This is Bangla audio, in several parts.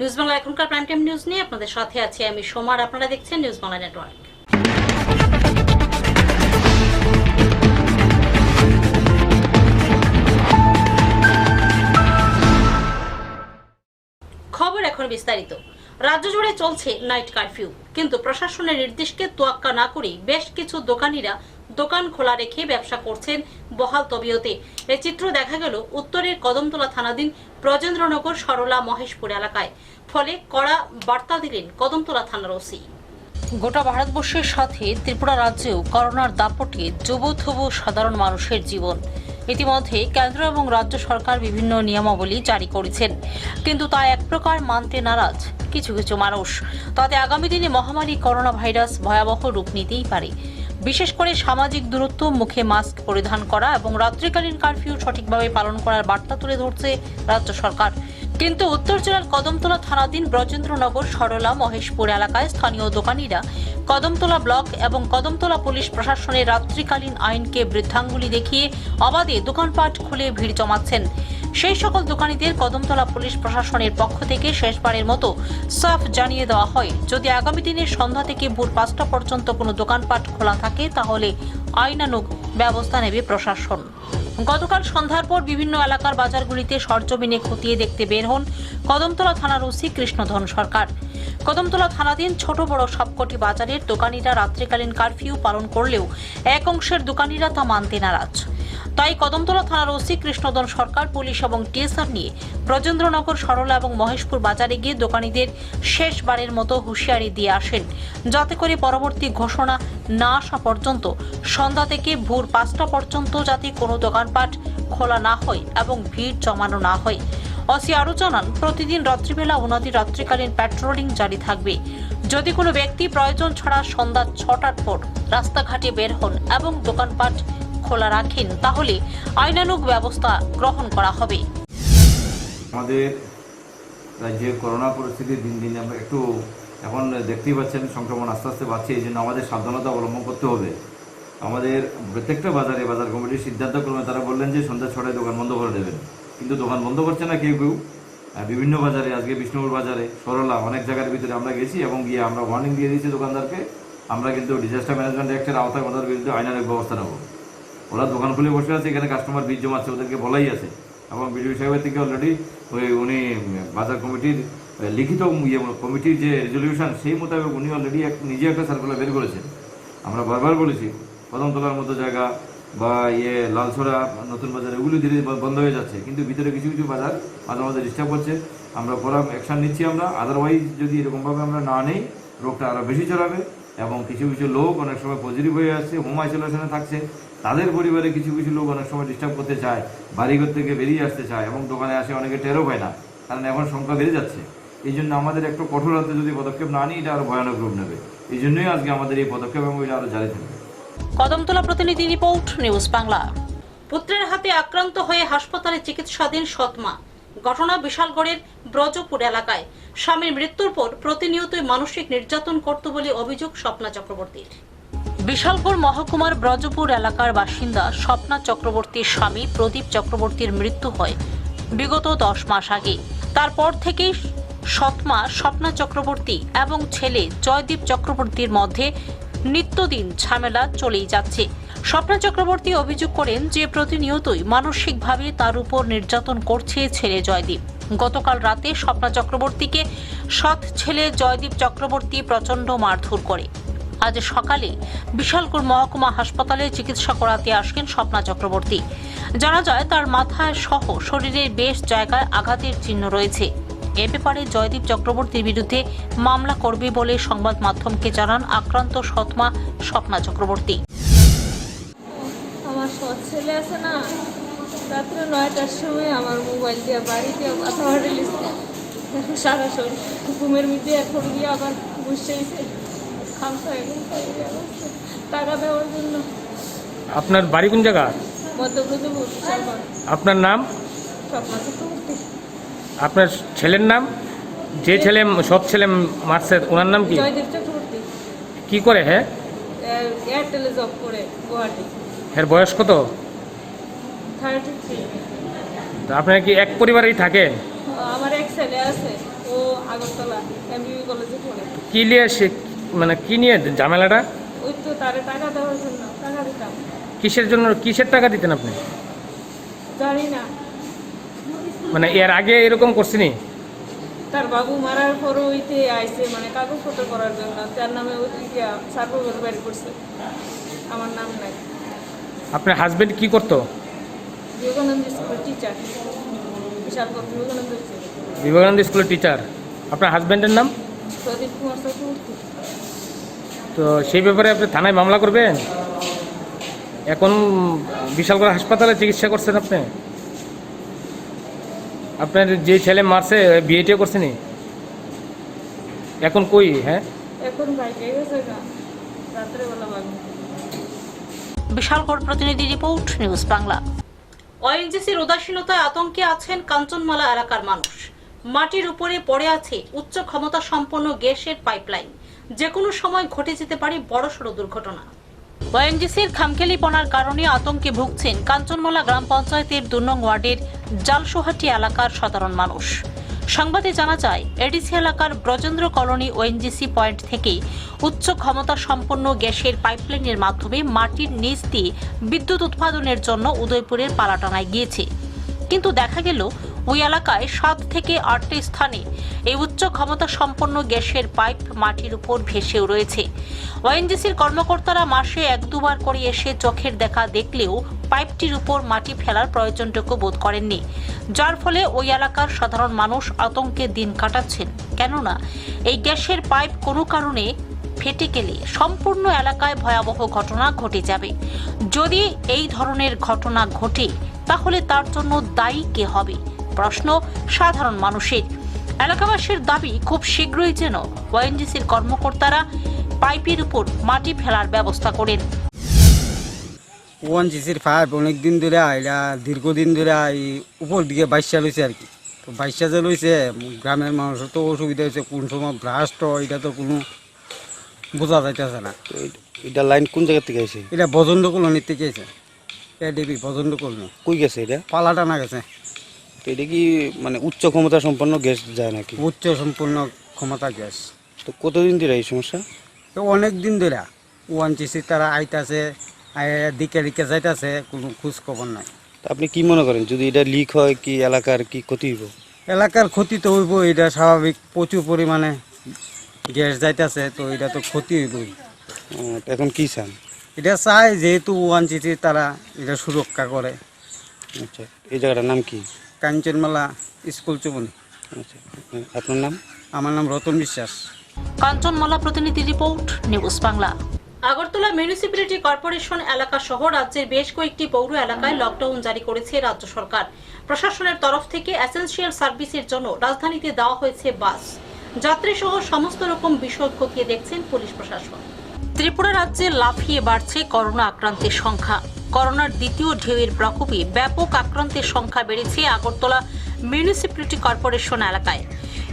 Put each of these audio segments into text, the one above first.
নিউজ বাংলা এখনকার প্রাইম টাইম নিউজ নিয়ে আপনাদের সাথে আছি আমি সোমার। আপনারা দেখছেন নিউজ বাংলা নেটওয়ার্ক। খবর এখন বিস্তারিত। রাজ্য জুড়ে চলছে নাইট কারফিউ, কিন্তু প্রশাসনের নির্দেশকে তোয়াক্কা না করে বেশ কিছু দোকানিরা দোকান খোলা রেখে ব্যবসা করছেন বহাল তবিয়তে। এই চিত্র দেখা গেল উত্তরের কদমতলা থানাধীন ব্রজেন্দ্রনগর সরলা মহেশপুর এলাকায়। ফলে কড়া বার্তা দিলেন কদমতলা থানার ওসি। গোটা ভারতবর্ষের সাথে ত্রিপুরা রাজ্যেও করোনার দাপটে যুবথুবু সাধারণ মানুষের জীবন। ইতিমধ্যে কেন্দ্র এবং রাজ্য সরকার বিভিন্ন নিয়মাবলী জারি করেছেন, কিন্তু তা এক প্রকার মানতে নারাজ কিছু কিছু মানুষ। তাতে আগামী দিনে মহামারী করোনা ভাইরাস ভয়াবহ রূপ নিতেই পারে। বিশেষ করে সামাজিক দূরত্ব, মুখে মাস্ক পরিধান করা এবং রাত্রিকালীন কারফিউ সঠিকভাবে পালন করার বার্তা তুলে ধরছে রাজ্য সরকার। কিন্তু উত্তর জেলার কদমতলা থানাধীন ব্রজেন্দ্রনগর সরলা মহেশপুর এলাকায় স্থানীয় দোকানিরা কদমতলা ব্লক এবং কদমতলা পুলিশ প্রশাসনের রাত্রিকালীন আইনকে বৃদ্ধাঙ্গুলি দেখিয়ে অবাধে দোকানপাট খুলে ভিড় জমাচ্ছেন। সেই সকল দোকানীদের কদমতলা পুলিশ প্রশাসনের পক্ষ থেকে শেষবারের মতো সাফ জানিয়ে দেওয়া হয়, যদি আগামী দিনের সন্ধ্যা থেকে ভোর 5টা পর্যন্ত কোনো দোকানপাট খোলা থাকে তাহলে আইনানুগ ব্যবস্থা নেবে প্রশাসন। গতকাল সন্ধ্যার পর বিভিন্ন এলাকার বাজারগুলিতে সরজমিনে খতিয়ে দেখতে বের হন কদমতলা থানার ওসি কৃষ্ণধন সরকার। কদমতলা থানাধীন ছোট বড় সবকটি বাজারের দোকানিরা রাত্রিকালীন কারফিউ পালন করলেও এক অংশের দোকানিরা তা মানতে নারাজ। তাই কদমতলা থানার ওসি কৃষ্ণধন সরকার পুলিশ এবং টিএসআর নিয়ে ব্রজেন্দ্রনগর সরলা এবং মহেশপুর বাজারে গিয়ে দোকানিদের শেষবারের মতো হুঁশিয়ারি দিয়ে আসেন, যাতে করে পরবর্তী ঘোষণা না আসা পর্যন্ত সন্ধ্যা থেকে ভোর 5টা পর্যন্ত যাতে কোনো দোকানপাট খোলা না হয় এবং ভিড় জমানো না হয়। ওসি আরও জানান, প্রতিদিন রাত্রিবেলা ওনাদের রাত্রিকালীন প্যাট্রোলিং জারি থাকবে। যদি কোনো ব্যক্তি প্রয়োজন ছাড়া সন্ধ্যা 6টার পর রাস্তাঘাটে বের হন এবং দোকানপাট খোলা রাখেন তাহলে আইনানুগ ব্যবস্থা গ্রহণ করা হবে। আমাদের রাজ্যের করোনা পরিস্থিতি দিন দিন আমরা একটু এখন দেখতেই পাচ্ছেন সংক্রমণ আস্তে আস্তে বাড়ছে। এই জন্য আমাদের সাবধানতা অবলম্বন করতে হবে। আমাদের প্রত্যেকটা বাজার কমিটির সিদ্ধান্ত ক্রমে তারা বললেন যে সন্ধ্যা 6টায় দোকান বন্ধ করে দেবেন, কিন্তু দোকান বন্ধ করছে না কেউ কেউ। বিভিন্ন বাজারে, আজকে বিষ্ণুপুর বাজারে, সরলা, অনেক জায়গার ভিতরে আমরা গেছি এবং গিয়ে আমরা ওয়ার্নিং দিয়ে দিয়েছি দোকানদারকে। আমরা কিন্তু ডিজাস্টার ম্যানেজমেন্ট অ্যাক্টের আওতায় ওদের বিরুদ্ধে আইনানুগ ব্যবস্থা নেব। ওরা দোকান খুলে বসে আছে, এখানে কাস্টমার ভিড় জমাচ্ছে, ওদেরকে বলাই আছে। এবং বিডিও সাহেবের থেকে অলরেডি উনি বাজার কমিটির লিখিত কমিটির যে রেজলিউশন সেই মোতাবেক উনি অলরেডি নিজে একটা সার্কুলার বের করেছেন। আমরা বারবার বলেছি কদমতলার মতো জায়গা বা লালছড়া, নতুন বাজার, এগুলো ধীরে বন্ধ হয়ে যাচ্ছে, কিন্তু ভিতরে কিছু কিছু বাজার মাঝে মাঝে ডিস্টার্ব করছে। আমরা কড়া অ্যাকশান নিচ্ছি। আমরা আদারওয়াইজ যদি এরকমভাবে আমরা না নেই, রোগটা আরও বেশি ছড়াবে এবং কিছু কিছু লোক অনেক সময় পজিটিভ হয়ে আসছে, হোম আইসোলেশনে থাকছে, তাদের পরিবারে কিছু কিছু লোক অনেক সময় ডিস্টার্ব করতে চায়, বাড়িঘর থেকে বেরিয়ে আসতে চায় এবং দোকানে আসে, অনেকে টেরও পায় না, কারণ এখন সংখ্যা বেড়ে যাচ্ছে। এই জন্য আমাদের একটু কঠোর হাতে যদি পদক্ষেপ না নিই, এটা আরও ভয়ানক রূপ নেবে। এই জন্যই আজকে আমাদের এই পদক্ষেপ এবং এটা আরও জারি থাকবে। কদমতলা প্রতিনিধি রিপোর্ট, নিউজ বাংলা। পুত্রের হাতে আক্রান্ত হয়ে হাসপাতালে চিকিৎসাধীন সৎমা। ঘটনা বিশালগড়ের ব্রজপুর এলাকায়। স্বামীর মৃত্যুর পর প্রতিনিয়তই মানসিক নির্যাতন করত বলে অভিযোগ স্বপ্না চক্রবর্তীর। বিশালগড় মহকুমার ব্রজপুর এলাকার বাসিন্দা স্বপ্না চক্রবর্তীর স্বামী প্রদীপ চক্রবর্তীর মৃত্যু হয় বিগত 10 মাস আগে। তারপর থেকেই সৎমা স্বপ্না চক্রবর্তী এবং ছেলে জয়দীপ চক্রবর্তীর মধ্যে নিত্যদিন ঝামেলা চলেই যাচ্ছে। স্বপ্না চক্রবর্তী অভিযোগ করেন যে প্রতিনিয়তই মানসিকভাবে তার উপর নির্যাতন করছে ছেলে জয়দীপ। গতকাল রাতে স্বপ্না চক্রবর্তীকে সৎ ছেলে জয়দীপ চক্রবর্তী প্রচণ্ড মারধর করে। আজ সকালে বিশালগড় মহকুমা হাসপাতালে চিকিৎসা করাতে আসেন স্বপ্না চক্রবর্তী। জানা যায় তার মাথায় সহ শরীরের বেশ জায়গায় আঘাতের চিহ্ন রয়েছে। এ ব্যাপারে জয়দীপ চক্রবর্তীর বিরুদ্ধে মামলা করবে বলে সংবাদ মাধ্যমকে জানান আক্রান্ত সৎমা স্বপ্না চক্রবর্তী। আমার সৎ ছেলে আছে না, রাত্রে 9টার সময় আমার মোবাইল দিয়ে বাড়িতে কথা লিখছে, সারা শরীর ঘুমের মধ্যে এখন গিয়ে আবার বসেছে খামসা টাকা দেওয়ার জন্য। আপনার বাড়ি কোন জায়গা? মধ্যপ্রদেশ। আপনার নাম? স্বপ্না চক্রবর্তী। আপনার ছেলের নাম? যে ছেলে সব ছেলে মারছে ওনার নাম কি? জয়দীপ চক্রবর্তী। কি করে? হ্যাঁ, এয়ারটেলে জব করে গুয়াহাটি। এর বয়স কত? 33। আপনারা কি এক পরিবারেই থাকেন? আমার এক ছেলে আছে, ও আগরতলা এমবিবি কলেজে পড়ে। কি নিয়ে মানে কি নিয়ে ঝামেলাটা? ওই তো তারে টাকা দেওয়ার জন্য টাকা দিতাম। কিসের জন্য, কিসের টাকা দিতেন আপনি? জানি না, মানে এর আগে এরকম করছিনি? তার বাবু মারার পরও ওইতে আইসে মানে কাগজপত্র করার জন্য, তার নামে ওই সার্টিফিকেট বের করছে, আমার নাম নাই। আপনার হাজবেন্ড কি করতো? বিবেকানন্দ স্কুলের টিচার, বিশালগড় বিবেকানন্দ স্কুল। বিবেকানন্দ স্কুলের টিচার। আপনার হাজবেন্ডের নাম? প্রদীপ কুমার চক্রবর্তী। তো সেই ব্যাপারে আপনি থানায় মামলা করবেন? এখন বিশালগড় হাসপাতালে চিকিৎসা করছেন আপনি? আপনার যে ছেলে মারছে বিয়েটিও করছেনি? এখন কই? হ্যাঁ, এখন বাইকে গেছে গা, রাত্রেবেলা বাবু। বিশালগড় প্রতিনিধি রিপোর্ট, নিউজ বাংলা। ওএনজিসির উদাসীনতায় আতঙ্কে আছেন কাঞ্চনমালা এলাকার মানুষ। মাটির উপরে পড়ে আছে উচ্চ ক্ষমতা সম্পন্ন গ্যাসের পাইপলাইন, যে কোনো সময় ঘটে যেতে পারে বড়সড় দুর্ঘটনা। ওএনজিসির খামখেয়ালিপনার কারণে আতঙ্কে ভুগছেন কাঞ্চনমালা গ্রাম পঞ্চায়েতের 2 নং ওয়ার্ডের জালসোহাটি এলাকার সাধারণ মানুষ। সংবাদে জানা যায়, এডিসি এলাকার ব্রজেন্দ্র কলোনি ওএনজিসি পয়েন্ট থেকে উচ্চ ক্ষমতা সম্পন্ন গ্যাসের পাইপলাইনের মাধ্যমে মাটির নিচ দিয়ে বিদ্যুৎ উৎপাদনের জন্য উদয়পুরের পালাটানায় গিয়েছে। কিন্তু দেখা গেল ওই এলাকায় 7 থেকে 8টি স্থানে এই উচ্চ ক্ষমতা সম্পন্ন গ্যাসের পাইপ মাটির উপর ভেসেও রয়েছে। ওএনজিসির কর্মকর্তারা মাসে 1-2 বার করে এসে চোখের দেখা দেখলেও পাইপটির উপর মাটি ফেলার প্রয়োজনটুকু বোধ করেননি, যার ফলে ওই এলাকার সাধারণ মানুষ আতঙ্কে দিন কাটাচ্ছেন। কেননা এই গ্যাসের পাইপ কোনো কারণে ফেটে গেলে সম্পূর্ণ এলাকায় ভয়াবহ ঘটনা ঘটে যাবে। যদি এই ধরনের ঘটনা ঘটে তাহলে তার জন্য দায়ী কে হবে? প্রশ্ন সাধারণ মানুষের। এলাকাবাসীর দাবি, খুব শীঘ্রই যেন ওএনজিসির কর্মকর্তারা পাইপের উপর মাটি ফেলার ব্যবস্থা করেন। ওএনজিসির পাইপ অনেক দিন ধরে এটা দীর্ঘদিন ধরে এই উপর দিকে বাইশা লইছে আর কি। তো বাইশা যে লইছে, গ্রামের মানুষের তো অসুবিধা হয়েছে, কোন সময় ব্রাস্ট হয় এটা তো কোনো বোঝা যাইতেছে না। এটা লাইন কোন জায়গা থেকে আছে? এটা বজন্ড কলোনির থেকে আছে, এডিবি বজন্ড কলোনি। কই গেছে এটা? পালাটানা গেছে। তো এটা কি মানে উচ্চ ক্ষমতা সম্পন্ন গ্যাস যায় নাকি? উচ্চ সম্পূর্ণ ক্ষমতা গ্যাস। তো কতদিন ধরে এই সমস্যা? তো অনেক দিন ধরে ওএনজিসি তারা আইতাছে, দিকে দিকে যাইতাছে, কোনো খোঁজ খবর নাই। তো আপনি কি মনে করেন যদি এটা লিক হয় কি এলাকার কি ক্ষতি হইব? এলাকার ক্ষতি তো হইব, এটা স্বাভাবিক, প্রচুর পরিমাণে গ্যাস যাইতেছে, তো এটা তো ক্ষতি হইবই। তো এখন কি চান? এটা চাই যেহেতু ওএনজিসি তারা এটা সুরক্ষা করে। আচ্ছা, এই জায়গাটার নাম কি? কাঞ্চনমালা স্কুল চুবনি। আচ্ছা, আপনার নাম? আমার নাম রতন বিশ্বাস। কাঞ্চনমালা প্রতিনিধি report, news Bangla. Agartala municipality corporation এলাকা সহ রাজ্যের বেশ কয়েকটি পৌর এলাকায় লকডাউন জারি করেছে রাজ্য সরকার। প্রশাসনের তরফ থেকে এসেনশিয়াল সার্ভিসের জন্য রাজধানীতে দেওয়া হয়েছে বাস। যাত্রী সহ সমস্ত রকম বিষয় খতিয়ে দেখছেন পুলিশ প্রশাসন। ত্রিপুরা রাজ্যে লাফিয়ে বাড়ছে করোনা আক্রান্তের সংখ্যা। করোনার দ্বিতীয় ঢেউয়ের প্রকোপে ব্যাপক আক্রান্তের সংখ্যা বেড়েছে আগরতলা মিউনিসিপ্যালিটি কর্পোরেশন এলাকায়।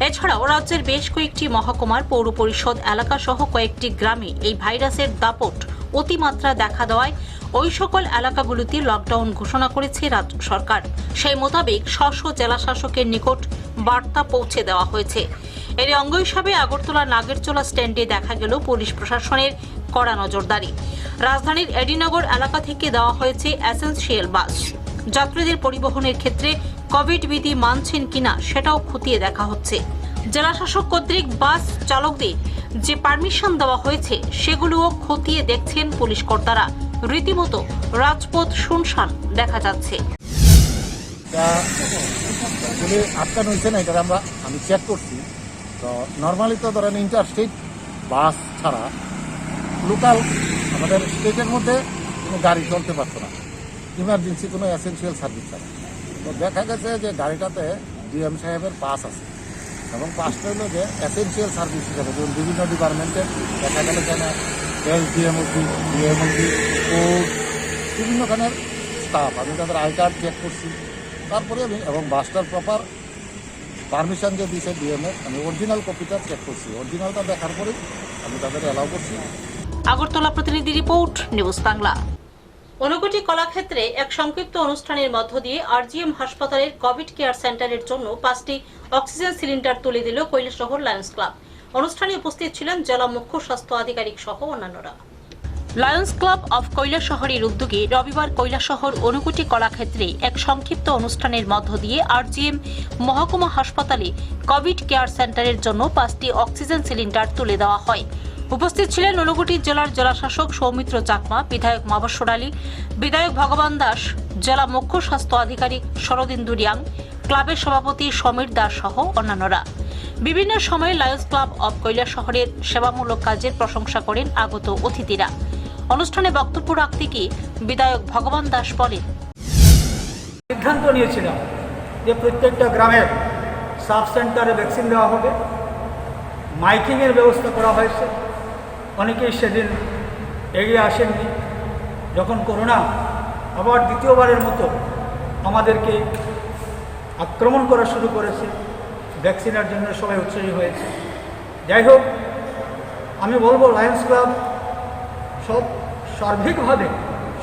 এছাড়াও রাজ্যের বেশ কয়েকটি মহকুমার পৌর পরিষদ এলাকা সহ কয়েকটি গ্রামে এই ভাইরাসের দাপট অতিমাত্রা দেখা দেওয়ায় ওই সকল এলাকাগুলিতে লকডাউন ঘোষণা করেছে রাজ্য সরকার। সেই মোতাবেক স্ব জেলা শাসকের নিকট বার্তা পৌঁছে দেওয়া হয়েছে। এর অঙ্গ হিসাবে আগরতলা নাগেরচোলা স্ট্যান্ডে দেখা গেল পুলিশ প্রশাসনের কড়া নজরদারি। রাজধানীর এডিনগর এলাকা থেকে দেওয়া হয়েছে এসেনশিয়াল বাস। যাত্রীদের পরিবহনের ক্ষেত্রে কোভিড বিধি মানছেন কিনা সেটাও খতিয়ে দেখা হচ্ছে। জেলা শাসক কর্তৃক বাস চালকদের যে পারমিশন দেওয়া হয়েছে সেগুলোও খতিয়ে দেখছেন পুলিশ কর্তারা। রীতিমতো রাজপথ শুনশান দেখা যাচ্ছে। আটকানো হয়েছে না, এটা আমি চেক করছি। তো নর্মালি তো ধরেন ইন্টারস্টেট বাস ছাড়া লোকাল আমাদের স্টেটের মধ্যে কোনো গাড়ি চলতে পারতো না, ইমার্জেন্সি কোনো এসেনশিয়াল সার্ভিস ছাড়া। তো দেখা গেছে যে গাড়িটাতে ডিএম সাহেবের পাস আছে এবং পাসটা হলো যে এসেনশিয়াল সার্ভিস হিসাবে, যেমন বিভিন্ন ডিপার্টমেন্টের দেখা গেল যেন এসডিএমওসি, ডিএমওসি, কোর্ট, বিভিন্নখানের স্টাফ, আমি তাদের আই কার্ড চেক করছি। তারপরে আমি এবং বাসটার প্রপার পারমিশন যে দিয়েছে ডিএমএ, আমি অরিজিনাল কপিটা চেক করছি। অরিজিনালটা দেখার পরে আমি তাদের অ্যালাউ করছি। আগরতলা প্রতিনিধি রিপোর্ট, নিউজ বাংলা। ঊনকোটি কলাক্ষেত্রে এক সংক্ষিপ্ত অনুষ্ঠানের মধ্য দিয়ে আরজিএম হাসপাতালের কোভিড কেয়ার সেন্টারের জন্য 5টি অক্সিজেন সিলিন্ডার তুলে দিল কৈলাসহর লায়ন্স ক্লাব। অনুষ্ঠানে উপস্থিত ছিলেন জেলা মুখ্য স্বাস্থ্য আধিকারিক সহ অন্যান্যরা। লায়ন্স ক্লাব অফ কৈলাসহরের উদ্যোগে রবিবার কৈলাসহর ঊনকোটি কলাক্ষেত্রে এক সংক্ষিপ্ত অনুষ্ঠানের মধ্য দিয়ে আরজিএম মহকুমা হাসপাতালে কোভিড কেয়ার সেন্টারের জন্য 5টি অক্সিজেন সিলিন্ডার তুলে দেওয়া হয়। উপস্থিত ছিলেন ঊনকোটি জেলার জেলাশাসক সৌমিত্র চাকমা, বিধায়ক মবস্বর আলী, বিধায়ক ভগবান দাস, জেলা মুখ্য স্বাস্থ্য আধিকারিক শরদিন্দু রিয়াং, ক্লাবের সভাপতি সমীর দাস সহ অন্যান্যরা। বিভিন্ন সময়ে লায়ন্স ক্লাব অব কৈলাসহরের সেবামূলক কাজের প্রশংসা করেন আগত অতিথিরা। অনুষ্ঠানে বক্তব্য রাখতে গিয়ে বিধায়ক ভগবান দাস বলেন, সিদ্ধান্ত নিয়েছিলাম যে প্রত্যেকটা গ্রামের সাব সেন্টারে ভ্যাকসিন দেওয়া হবে। মাইকিংয়ের ব্যবস্থা করা হয়েছে। অনেকেই সেদিন এগিয়ে আসেননি। যখন করোনা আবার দ্বিতীয়বারের মতো আমাদেরকে আক্রমণ করা শুরু করেছে, ভ্যাকসিনের জন্য সবাই উৎসাহী হয়েছে। যাই হোক, আমি বলবো লায়ন্স ক্লাব সার্বিকভাবে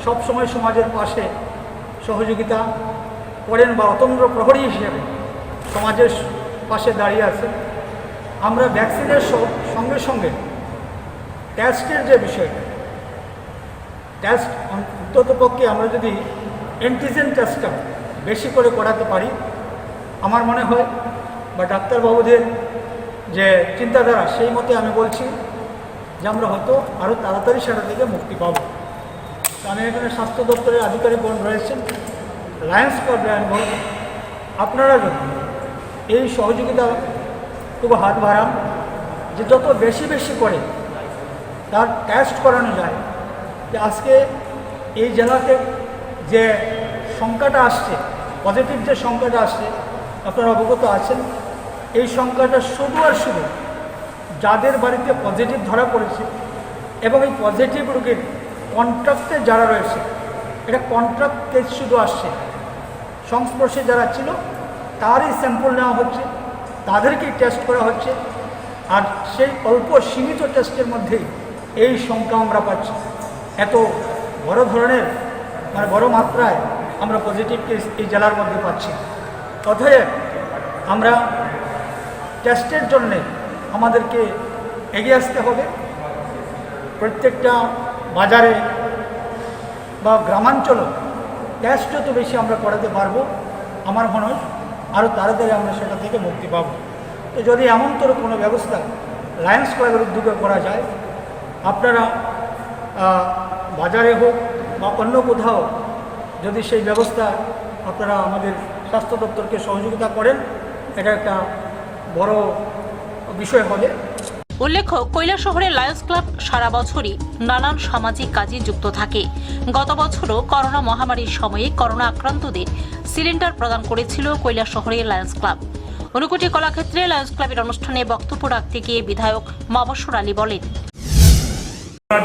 সবসময় সমাজের পাশে সহযোগিতা করেন বা অতন্দ্র প্রহরী হিসেবে সমাজের পাশে দাঁড়িয়ে আছে। আমরা ভ্যাকসিনের সঙ্গে সঙ্গে টেস্টের যে বিষয়টা, টেস্ট অন্ততপক্ষে আমরা যদি অ্যান্টিজেন টেস্টটা বেশি করে করাতে পারি, আমার মনে হয় বা ডাক্তারবাবুদের যে চিন্তাধারা সেই মতে আমি বলছি যে আমরা হয়তো আরও তাড়াতাড়ি সেটা থেকে মুক্তি পাব। আমি এখানে স্বাস্থ্য দপ্তরের আধিকারিকগণ রয়েছেন, লায়ন্স ক্লাব লায়নগণ, আপনারা যদি এই সহযোগিতা খুব হাত বাড়ান যে যত বেশি বেশি করে তার টেস্ট করানো যায়। যে আজকে এই জেলাতে যে সংখ্যাটা আসছে, পজিটিভ যে সংখ্যাটা আসছে, আপনারা অবগত আছেন। এই সংখ্যাটা শুধু আর শুধু যাদের বাড়িতে পজিটিভ ধরা পড়েছে এবং এই পজিটিভ রোগীর কন্ট্যাক্টে যারা রয়েছে, এটা কন্ট্যাক্ট কেস শুধু আসছে। সংস্পর্শে যারা ছিল তারই স্যাম্পল নেওয়া হচ্ছে, তাদেরকেই টেস্ট করা হচ্ছে। আর সেই অল্প সীমিত টেস্টের মধ্যেই এই সংখ্যা আমরা পাচ্ছি। এত বড় ধরনের বড় মাত্রায় আমরা পজিটিভ কেস এই জেলার মধ্যে পাচ্ছি। অতএব আমরা টেস্টের জন্যে আমাদেরকে এগিয়ে আসতে হবে। প্রত্যেকটা বাজারে বা গ্রামাঞ্চলে টেস্ট যত বেশি আমরা করাতে পারবো, আমার মনে হয় আরও তাড়াতাড়ি আমরা সেটা থেকে মুক্তি পাব। তো যদি এমনতর কোনো ব্যবস্থা লায়ন্স ক্লাবের উদ্যোগে করা যায়, আপনারা বাজারে হোক বা অন্য কোথাও যদি সেই ব্যবস্থা আপনারা আমাদের স্বাস্থ্য দপ্তরকে সহযোগিতা করেন, এটা একটা বড় বিষয় হবে। উল্লেখ্য, কৈলাসহরের লায়ন্স ক্লাব সারা বছরই নানান সামাজিক কাজে যুক্ত থাকে। গত বছরও করোনা মহামারীর সময়ে করোনা আক্রান্তদের সিলিন্ডার প্রদান করেছিল কৈলাসহরের লায়ন্স ক্লাব। ঊনকোটি কলাক্ষেত্রে লায়ন্স ক্লাবের অনুষ্ঠানে বক্তব্য রাখতে গিয়ে বিধায়ক মবস্বর আলী বলেন,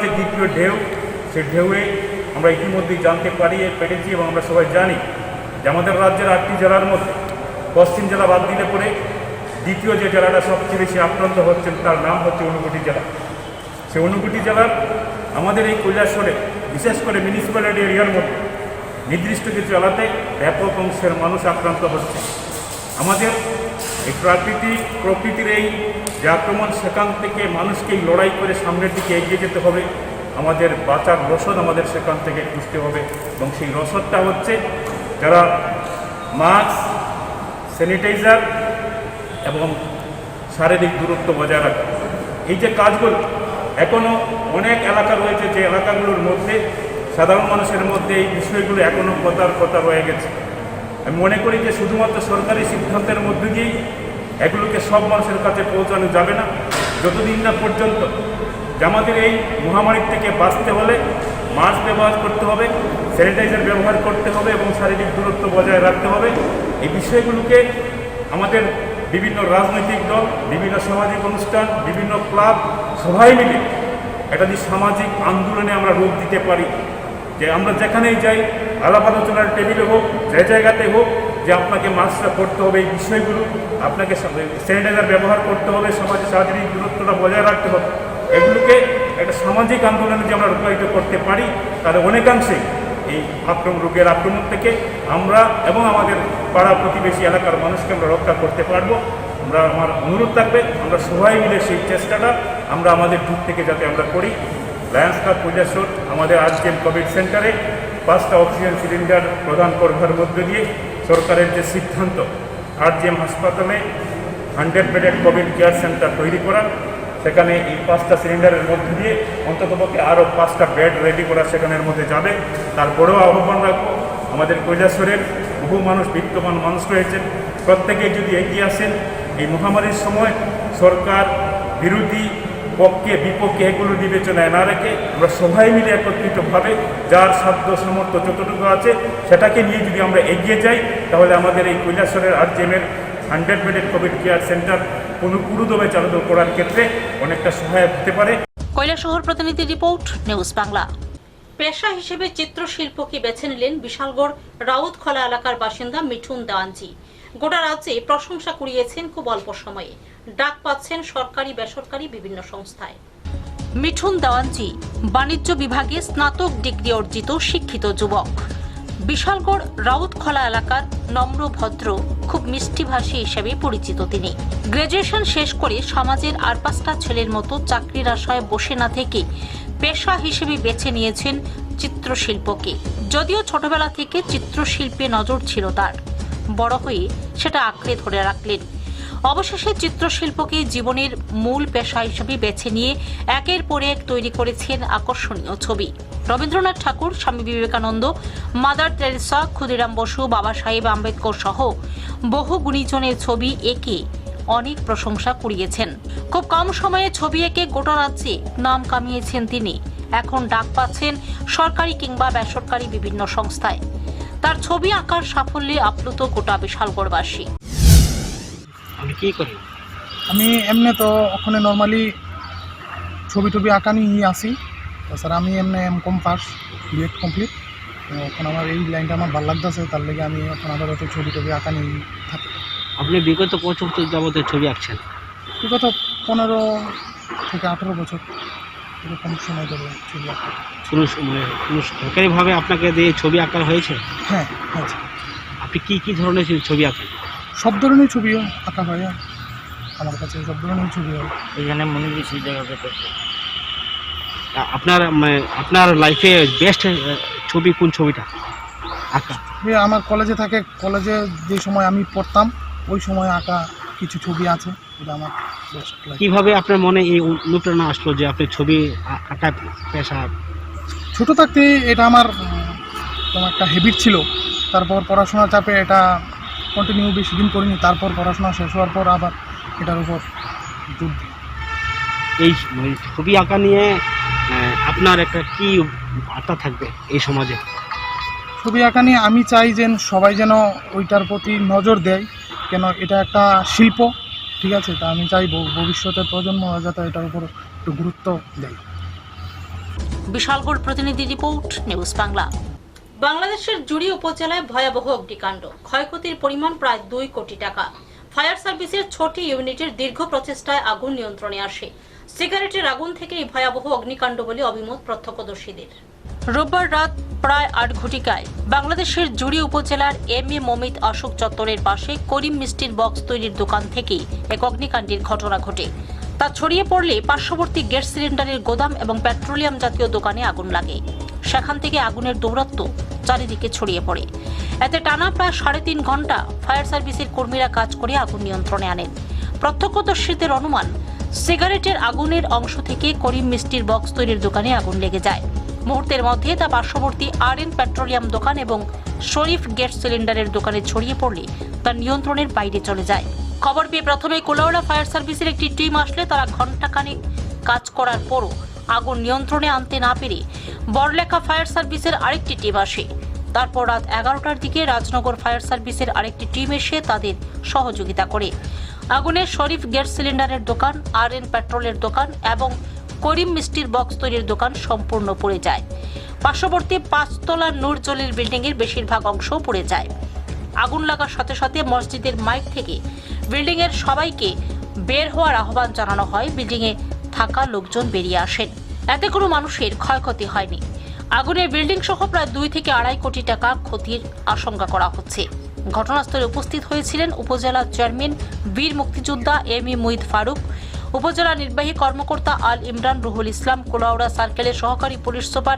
যে দ্বিতীয় ঢেউ, সেই ঢেউয়ে আমরা ইতিমধ্যেই জানতে পেরেছি এবং আমরা সবাই জানি যে আমাদের রাজ্যের 8টি জেলার মধ্যে পশ্চিম জেলা বাদ দিলে পরে দ্বিতীয় যে জেলাটা সবচেয়ে বেশি আক্রান্ত হচ্ছেন তার নাম হচ্ছে ঊনকোটি জেলা। সেই ঊনকোটি জেলার আমাদের এই কৈলাসহরে বিশেষ করে মিউনিসিপ্যালিটি এরিয়ার মধ্যে নির্দিষ্ট কিছু এলাকাতে ব্যাপক অংশের মানুষ আক্রান্ত হচ্ছে। আমাদের এই প্রকৃতির এই যে আক্রমণ, সেখান থেকে মানুষকে লড়াই করে সামনের দিকে এগিয়ে যেতে হবে। আমাদের বাঁচার রসদ আমাদের সেখান থেকে খুঁজতে হবে এবং সেই রসদটা হচ্ছে যারা মাস্ক, স্যানিটাইজার এবং শারীরিক দূরত্ব বজায় রাখা। এই যে কাজগুলো এখনও অনেক এলাকা রয়েছে, যে এলাকাগুলোর মধ্যে সাধারণ মানুষের মধ্যে এই বিষয়গুলো এখনও কথা রয়ে গেছে। আমি মনে করি যে শুধুমাত্র সরকারি সিদ্ধান্তের মধ্যে দিয়েই এগুলোকে সব মানুষের কাছে পৌঁছানো যাবে না, যতদিন না পর্যন্ত যে আমাদের এই মহামারীর থেকে বাঁচতে হলে মাস্ক ব্যবহার করতে হবে, স্যানিটাইজার ব্যবহার করতে হবে এবং শারীরিক দূরত্ব বজায় রাখতে হবে। এই বিষয়গুলোকে আমাদের বিভিন্ন রাজনৈতিক দল, বিভিন্ন সামাজিক অনুষ্ঠান, বিভিন্ন ক্লাব সবাই মিলে একটা যে সামাজিক আন্দোলনে আমরা রূপ দিতে পারি, যে আমরা যেখানেই যাই আলাপ আলোচনার টেবিলে হোক, যে জায়গাতে হোক, যে আপনাকে মাস্কটা পরতে হবে, এই বিষয়গুলো আপনাকে স্যানিটাইজার ব্যবহার করতে হবে, সমাজে শারীরিক দূরত্বটা বজায় রাখতে হবে। এগুলোকে একটা সামাজিক আন্দোলনে যে আমরা রূপায়িত করতে পারি, তাহলে অনেকাংশেই এই রোগের আক্রমণ থেকে আমরা এবং আমাদের পাড়া প্রতিবেশী এলাকার মানুষকে আমরা রক্ষা করতে পারবো। আমার অনুরোধ থাকবে আমরা সবাই মিলে সেই চেষ্টাটা আমরা আমাদের দিক থেকে যাতে আমরা করি। লায়ন্স ক্লাব কৈলাসহর আমাদের আরজিএম কোভিড সেন্টারে 5টা অক্সিজেন সিলিন্ডার প্রদান করবার মধ্য দিয়ে সরকারের যে সিদ্ধান্ত আরজিএম হাসপাতালে 100 বেডেড কোভিড কেয়ার সেন্টার তৈরি করা, সেখানে এই 5টা সিলিন্ডারের মধ্যে দিয়ে অন্ততপক্ষে আরও 5টা বেড রেডি করা সেখানের মধ্যে যাবে। তারপরেও আহ্বান রাখবো, আমাদের কৈলাসহরের বহু মানুষ, বিত্তমান মানুষ রয়েছেন, প্রত্যেকে যদি এগিয়ে আসেন এই মহামারীর সময় সরকার বিরোধী পক্ষে বিপক্ষে এগুলো বিবেচনায় না রেখে আমরা সবাই মিলে একত্রিতভাবে যার সাধ্য সামর্থ্য যতটুকু আছে সেটাকে নিয়ে যদি আমরা এগিয়ে যাই, তাহলে আমাদের এই কৈলাসহরের আরজিএমের 100 বেডেড কোভিড কেয়ার সেন্টার পুরোদমে চালু করার ক্ষেত্রে অনেকটা সহায়ক হতে পারে। কৈলাসহর প্রতিনিধি রিপোর্ট, নিউজ বাংলা। পেশা হিসেবে চিত্রশিল্পকে বেছে নিলেন বিশালগড় রাউতখলা এলাকার বাসিন্দা মিঠুন দেওয়ানজি। গোটা রাজ্যে প্রশংসা কুড়িয়েছেন খুব অল্প সময়ে, ডাক পাচ্ছেন সরকারি বেসরকারি বিভিন্ন সংস্থায়। মিঠুন দেওয়ানজি বাণিজ্য বিভাগে স্নাতক ডিগ্রি অর্জিত শিক্ষিত যুবক। বিশালগড় রাউতখলা এলাকার নম্র ভদ্র, খুব মিষ্টিভাষী হিসেবে পরিচিত তিনি। গ্রাজুয়েশন শেষ করে সমাজের আর 5টা ছেলের মতো চাকরির আশায় বসে না থেকে পেশা হিসেবে বেছে নিয়েছেন চিত্রশিল্পকে। যদিও ছোটবেলা থেকে চিত্রশিল্পে নজর ছিল তার, বড় হয়ে সেটা আঁকড়ে ধরে রাখলেন। অবশেষে চিত্রশিল্পকে জীবনের মূল পেশা হিসেবে বেছে নিয়ে একের পর এক তৈরি করেছেন আকর্ষণীয় ছবি। রবীন্দ্রনাথ ঠাকুর, স্বামী বিবেকানন্দ, মাদার টেরেসা, ক্ষুদিরাম বসু, বাবা সাহেব আম্বেদকর সহ বহু গুণীজনের ছবি এঁকে অনেক প্রশংসা কুড়িয়েছেন। খুব কম সময়ে ছবি এঁকে গোটা রাজ্যে নাম কামিয়েছেন তিনি। এখন ডাক পাচ্ছেন সরকারি কিংবা বেসরকারি বিভিন্ন সংস্থায়। তার ছবি আঁকার সাফল্যে আপ্লুত গোটা বিশালগড়বাসী। আপনি কি করেন? আমি এমনি তো ওখানে নর্মালি ছবি আঁকা নিয়ে আসি। তাছাড়া আমি এমনি এম.কম পাস, বিএড কমপ্লিট। এখন আমার এই লাইনটা আমার ভালো লাগতেছে, তার লেগে আমি এখন আপাতত ছবি আঁকা নিয়ে থাকি। আপনি বিগত কত বছর যাবত ছবি আঁকছেন? বিগত 15 থেকে 18 বছর এরকম সময় ধরে ছবি আঁকা। কোনো সরকারিভাবে আপনাকে দিয়ে ছবি আঁকা হয়েছে? হ্যাঁ, হয়েছে। আপনি কি ধরনের ছবি আঁকেন? সব ধরনের ছবিও আঁকা হয় আমার কাছে, সব ধরনের ছবি হয়। এখানে মনে হয় সেই জায়গাতে আপনার লাইফে বেস্ট ছবি কোন ছবিটা আঁকা? আমার কলেজে যে সময় আমি পড়তাম ওই সময় আঁকা কিছু ছবি আছে, এটা আমার বেস্ট লাগে। কীভাবে আপনার মনে এই অনুপ্রেরণা আসলো যে আপনি ছবি আঁকা পেশা? ছোটো থাকতে এটা আমার একটা হ্যাবিট ছিল। তারপর পড়াশোনার চাপে এটা কন্টিনিউ বেশি দিন করিনি। তারপর পড়াশোনা শেষ হওয়ার পর আবার এটার উপর জোর দিই। এই ছবি আঁকা নিয়ে আপনার একটা কি বার্তা থাকবে এই সমাজে? ছবি আঁকা নিয়ে আমি চাই যে সবাই যেন ওইটার প্রতি নজর দেয়, কেন এটা একটা শিল্প, ঠিক আছে? তা আমি চাই ভবিষ্যতের প্রজন্ম যাতে এটার উপর একটু গুরুত্ব দেয়। বিশালগড় প্রতিনিধি রিপোর্ট, নিউজ বাংলা। বাংলাদেশের জুড়ি উপজেলায় ভয়াবহ অগ্নিকাণ্ড, ক্ষয়ক্ষতির পরিমাণ প্রায় 2 কোটি টাকা। ফায়ার সার্ভিসের 6টি ইউনিটের দীর্ঘ প্রচেষ্টায় আগুন নিয়ন্ত্রণে আসে। সিগারেটের আগুন থেকে এই ভয়াবহ অগ্নিকাণ্ড বলে অভিমত প্রত্যক্ষদর্শীদের। রোববার রাত প্রায় 8 ঘটিকায় বাংলাদেশের জুড়ি উপজেলার এম.এ. মমিত অশোক চত্বরের পাশে করিম মিষ্টির বক্স তৈরির দোকান থেকে এক অগ্নিকাণ্ডের ঘটনা ঘটে। তা ছড়িয়ে পড়লে পার্শ্ববর্তী গ্যাস সিলিন্ডারের গোদাম এবং পেট্রোলিয়াম জাতীয় দোকানে আগুন লাগে। সেখান থেকে আগুনের দৌরাত্ম্য চারিদিকে ছড়িয়ে পড়ে। এতে টানা প্রায় 3.5 ঘন্টা ফায়ার সার্ভিসের কর্মীরা কাজ করে আগুন নিয়ন্ত্রণে আনেন। প্রত্যক্ষদর্শীদের অনুমান, সিগারেটের আগুনের অংশ থেকে করিম মিষ্টির বক্স তৈরির দোকানে আগুন লেগে যায়। মুহূর্তের মধ্যে তা পার্শ্ববর্তী আর.এন. পেট্রোলিয়াম দোকান এবং শরীফ গ্যাস সিলিন্ডারের দোকানে ছড়িয়ে পড়লে তা নিয়ন্ত্রণের বাইরে চলে যায়। খবর পেয়ে প্রথমে কোলাউড়া ফায়ার সার্ভিসের একটি টিম আসলে তারা ঘণ্টাখানেক কাজ করার পরও আগুন নিয়ন্ত্রণে আনতে না পেরে বড়লেখা ফায়ার সার্ভিসের আরেকটি টিম আসে। তারপর রাত 11টার দিকে রাজনগর ফায়ার সার্ভিসের আরেকটি টিম এসে তাদের সহযোগিতা করে। আগুনে শরীফ গ্যাস সিলিন্ডারের দোকান, আর.এন. পেট্রোলের দোকান এবং করিম মিষ্টির বক্স তৈরির দোকান সম্পূর্ণ পুড়ে যায়। পার্শ্ববর্তী 5 তলা নূর জলিল বিল্ডিং এর বেশিরভাগ অংশ পুড়ে যায়। আগুন লাগার সাথে সাথে মসজিদের মাইক থেকে বিল্ডিং এর সবাইকে বের হওয়ার আহ্বান জানানো হয়। বিল্ডিং এ থাকা লোকজন বেরিয়ে আসেন। এতে কোনো মানুষের ক্ষয়ক্ষতি হয়নি। আগুনে বিল্ডিং সহ প্রায় 2 থেকে 2.5 কোটি টাকা ক্ষতির আশঙ্কা করা হচ্ছে। ঘটনাস্থলে উপস্থিত হয়েছিলেন উপজেলা চেয়ারম্যান বীর মুক্তিযোদ্ধা এম.ই. মুহিত ফারুক, উপজেলা নির্বাহী কর্মকর্তা আল ইমরান, রুহুল ইসলাম, কোলাউড়া সার্কেলের সহকারী পুলিশ সুপার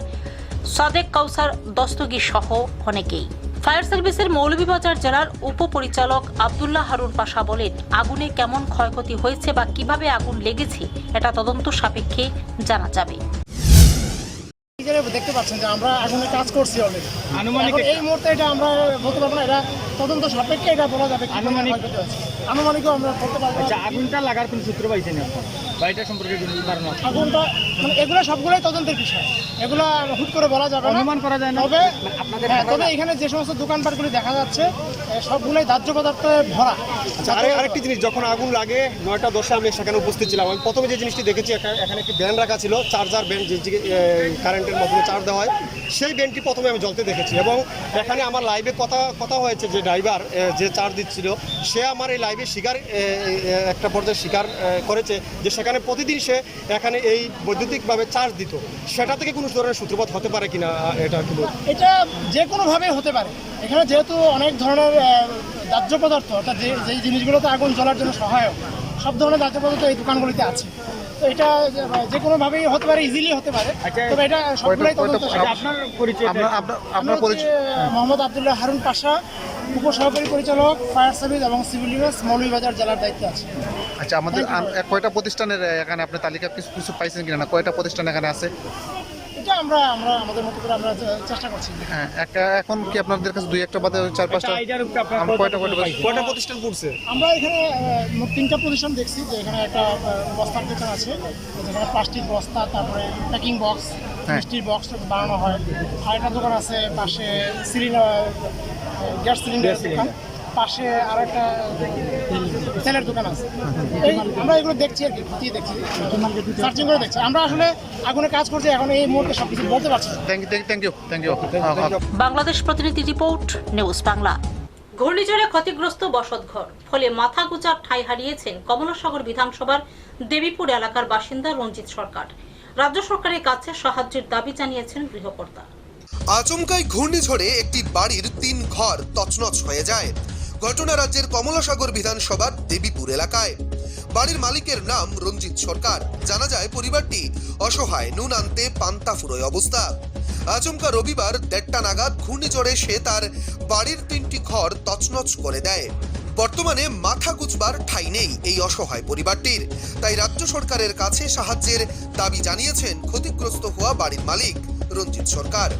সাদেক কাউসার দস্তগীর সহ অনেকেই। ফায়ার সার্ভিসের মৌলভীবাজার জেলার উপপরিচালক আব্দুল্লাহ হারুন পাশা বলেন, আগুনে কেমন ক্ষয়ক্ষতি হয়েছে বা কিভাবে আগুন লেগেছে এটা তদন্ত সাপেক্ষে জানা যাবে। দেখতে পাচ্ছেন যে আমরা আগুনে কাজ করছি অলরেডি। আনুমানিক এই মুহূর্তে এটা আমরা বলতে পারবো না, এটা তদন্ত সাপেক্ষে এটা বলা যাবে। আনুমানিকও আমরা বলতে পারবো। আচ্ছা, আগুনটা লাগার কোন সূত্র পাইছেন আপনারা? বাড়িটা সম্পর্কে কোনো ধারণা? আগুনটা মানে এগুলো সবগুলোই তদন্তের বিষয়, এগুলো হুট করে বলা যাবে না, অনুমান করা যায় না। তবে এখানে যে সমস্ত দোকানপাটগুলি দেখা যাচ্ছে সবগুলোই দাহ্য পদার্থে ভরা। আচ্ছা, আরেকটি জিনিস, যখন আগুন লাগে 9:10 আমি সেখানে উপস্থিত ছিলাম। আমি প্রথমে যে জিনিসটি দেখেছি, এখানে একটি ব্যান রাখা ছিল, চার্জার ব্যান, যে কারেন্টের মাধ্যমে চার্জ দেওয়া হয়, সেই ব্যানটি প্রথমে আমি জ্বলতে দেখেছি। এবং এখানে আমার লাইভে কথা হয়েছে যে ড্রাইভার যে চার্জ দিচ্ছিল, সে আমার এই লাইভে একটা পর্যায়ে স্বীকার করেছে যে সেখানে প্রতিদিন সে এখানে এই বৈদ্যুতিকভাবে চার্জ দিত। সেটা থেকে কোনো ধরনের সূত্রপাত হতে পারে কিনা, এটা কি? এটা যে কোনোভাবে হতে পারে। এখানে যেহেতু অনেক ধরনের দাহ্য পদার্থ, অর্থাৎ যেই জিনিসগুলোতে আগুন জ্বলার জন্য সহায়ক, সব ধরনের দাহ্য পদার্থ এই দোকানগুলিতে আছে। তো এটা যে কোনোভাবেই হতে পারে, ইজিলি হতে পারে। তবে এটা সবগুলোই তদন্ত। আপনার পরিচয়? আপনার পরিচয়? মোহাম্মদ আব্দুল্লাহ হারুন পাশা, উপসহকারী পরিচালক, ফায়ার সার্ভিস এবং সিভিল ডিফেন্স, মৌলভীবাজার জেলার দায়িত্বে আছে। আচ্ছা, আমাদের কয়টা প্রতিষ্ঠানের এখানে আপনি তালিকা কিছু পাইছেন কিনা, না কয়টা প্রতিষ্ঠান এখানে আছে? এটা আমরা আমাদের মতো করে আমরা চেষ্টা করছি। হ্যাঁ, এখন কি আপনাদের কাছে 2-1টা বাদে 4-5টা কয়টা প্রতিষ্ঠান পড়ছে? আমরা এখানে মোট 3টা প্রতিষ্ঠান দেখছি। যে এখানে একটা বস্তার দোকান আছে, যেখানে প্লাস্টিক বস্তা, তারপরে প্যাকিং বক্স, মিষ্টির বক্স বানানো হয়। আর একটা দোকান আছে পাশে, গ্যাস সিলিন্ডারের দোকান, পাশে আর একটা তেলের দোকান আছে। আমরা এগুলো দেখছি আর কি, খতিয়ে দেখছি, সার্চিং করে দেখছি। আমরা আসলে আগুনে কাজ করছি, এখন এই মুহূর্তে সব কিছু বলতে পারছি। Thank you. বাংলাদেশ প্রতিনিধি রিপোর্ট, নিউজ বাংলা। ঘূর্ণিঝড়ে ক্ষতিগ্রস্ত বসতঘর, ফলে মাথা গুঁজার ঠাঁই হারিয়েছেন কমলাসাগর বিধানসভার দেবীপুর এলাকার বাসিন্দা রঞ্জিত সরকার। রাজ্য সরকারের কাছে সাহায্যের দাবি জানিয়েছেন গৃহকর্তা। আচমকাই ঘূর্ণিঝড়ে একটি বাড়ির 3 ঘর তছনছ হয়ে যায়। ঘটনা রাজ্যের কমলাসাগর বিধানসভার দেবীপুর এলাকায়। বাড়ির মালিকের নাম রঞ্জিত সরকার। জানা যায় পরিবারটি অসহায়, নুন আনতে পান্তা ফুরোয় অবস্থা। আচমকা রবিবার 1:30 নাগাদ ঘূর্ণিঝড়ে সে তার বাড়ির 3টি ঘর তছনছ করে দেয়। বর্তমানে মাথা গুঁজবার ঠাঁই নেই এই অসহায় পরিবারটির। তাই রাজ্য সরকারের কাছে সাহায্যের দাবি জানিয়েছেন ক্ষতিগ্রস্ত হওয়া বাড়ির মালিক রঞ্জিত সরকার।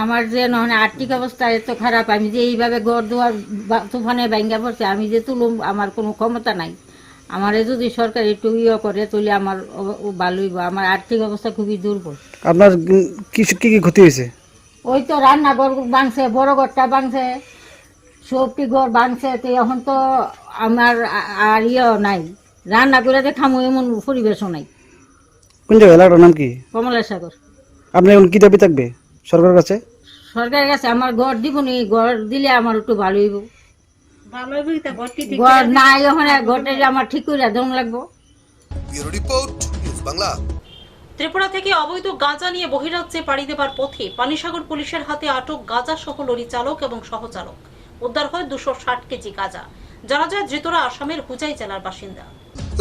আমার যে আর্থিক অবস্থা এত খারাপ, আমি যে এইভাবে ঘর দুয়ার তুফানে ভাঙ্গা পড়ছে, আমি যে তুলুম, আমার কোনো ক্ষমতা নাই। আমারে যদি সরকার একটু করে তুলে আমার ভালো হইব। আমার আর্থিক অবস্থা খুবই দুর্বল। আপনার কি কি ক্ষতি হয়েছে? ওই তো রান্নাঘর ভাঙছে, বড় ঘরটা ভাঙছে, সবটি ঘর ভাঙছে। তো এখন তো আমার আর নাই, রান্না করে যে খামো এমন পরিবেশও নাই। কোন জায়গা? এলাকার নাম কি? কমলাসাগর। আপনি এখন কি দাবি থাকবে সরকারের কাছে? সরকারের কাছে আমার ঘর দিবনি, ঘর দিলে আমার একটু ভালো হইব। ঘর নাই ওখানে, ঘরটা আমার ঠিক করে দম লাগবো। Bureau report, news Bangla. Tripura থেকে অবৈধ গাঁজা নিয়ে বহিরাজ্যে পাড়ি দেবার পথে পানিসাগর পুলিশের হাতে আটক গাঁজা সহ লরি চালক এবং সহচালক। উদ্ধার হয় 260 কেজি গাঁজা। জানা যায় ধৃতরা আসামের হুজাই জেলার বাসিন্দা।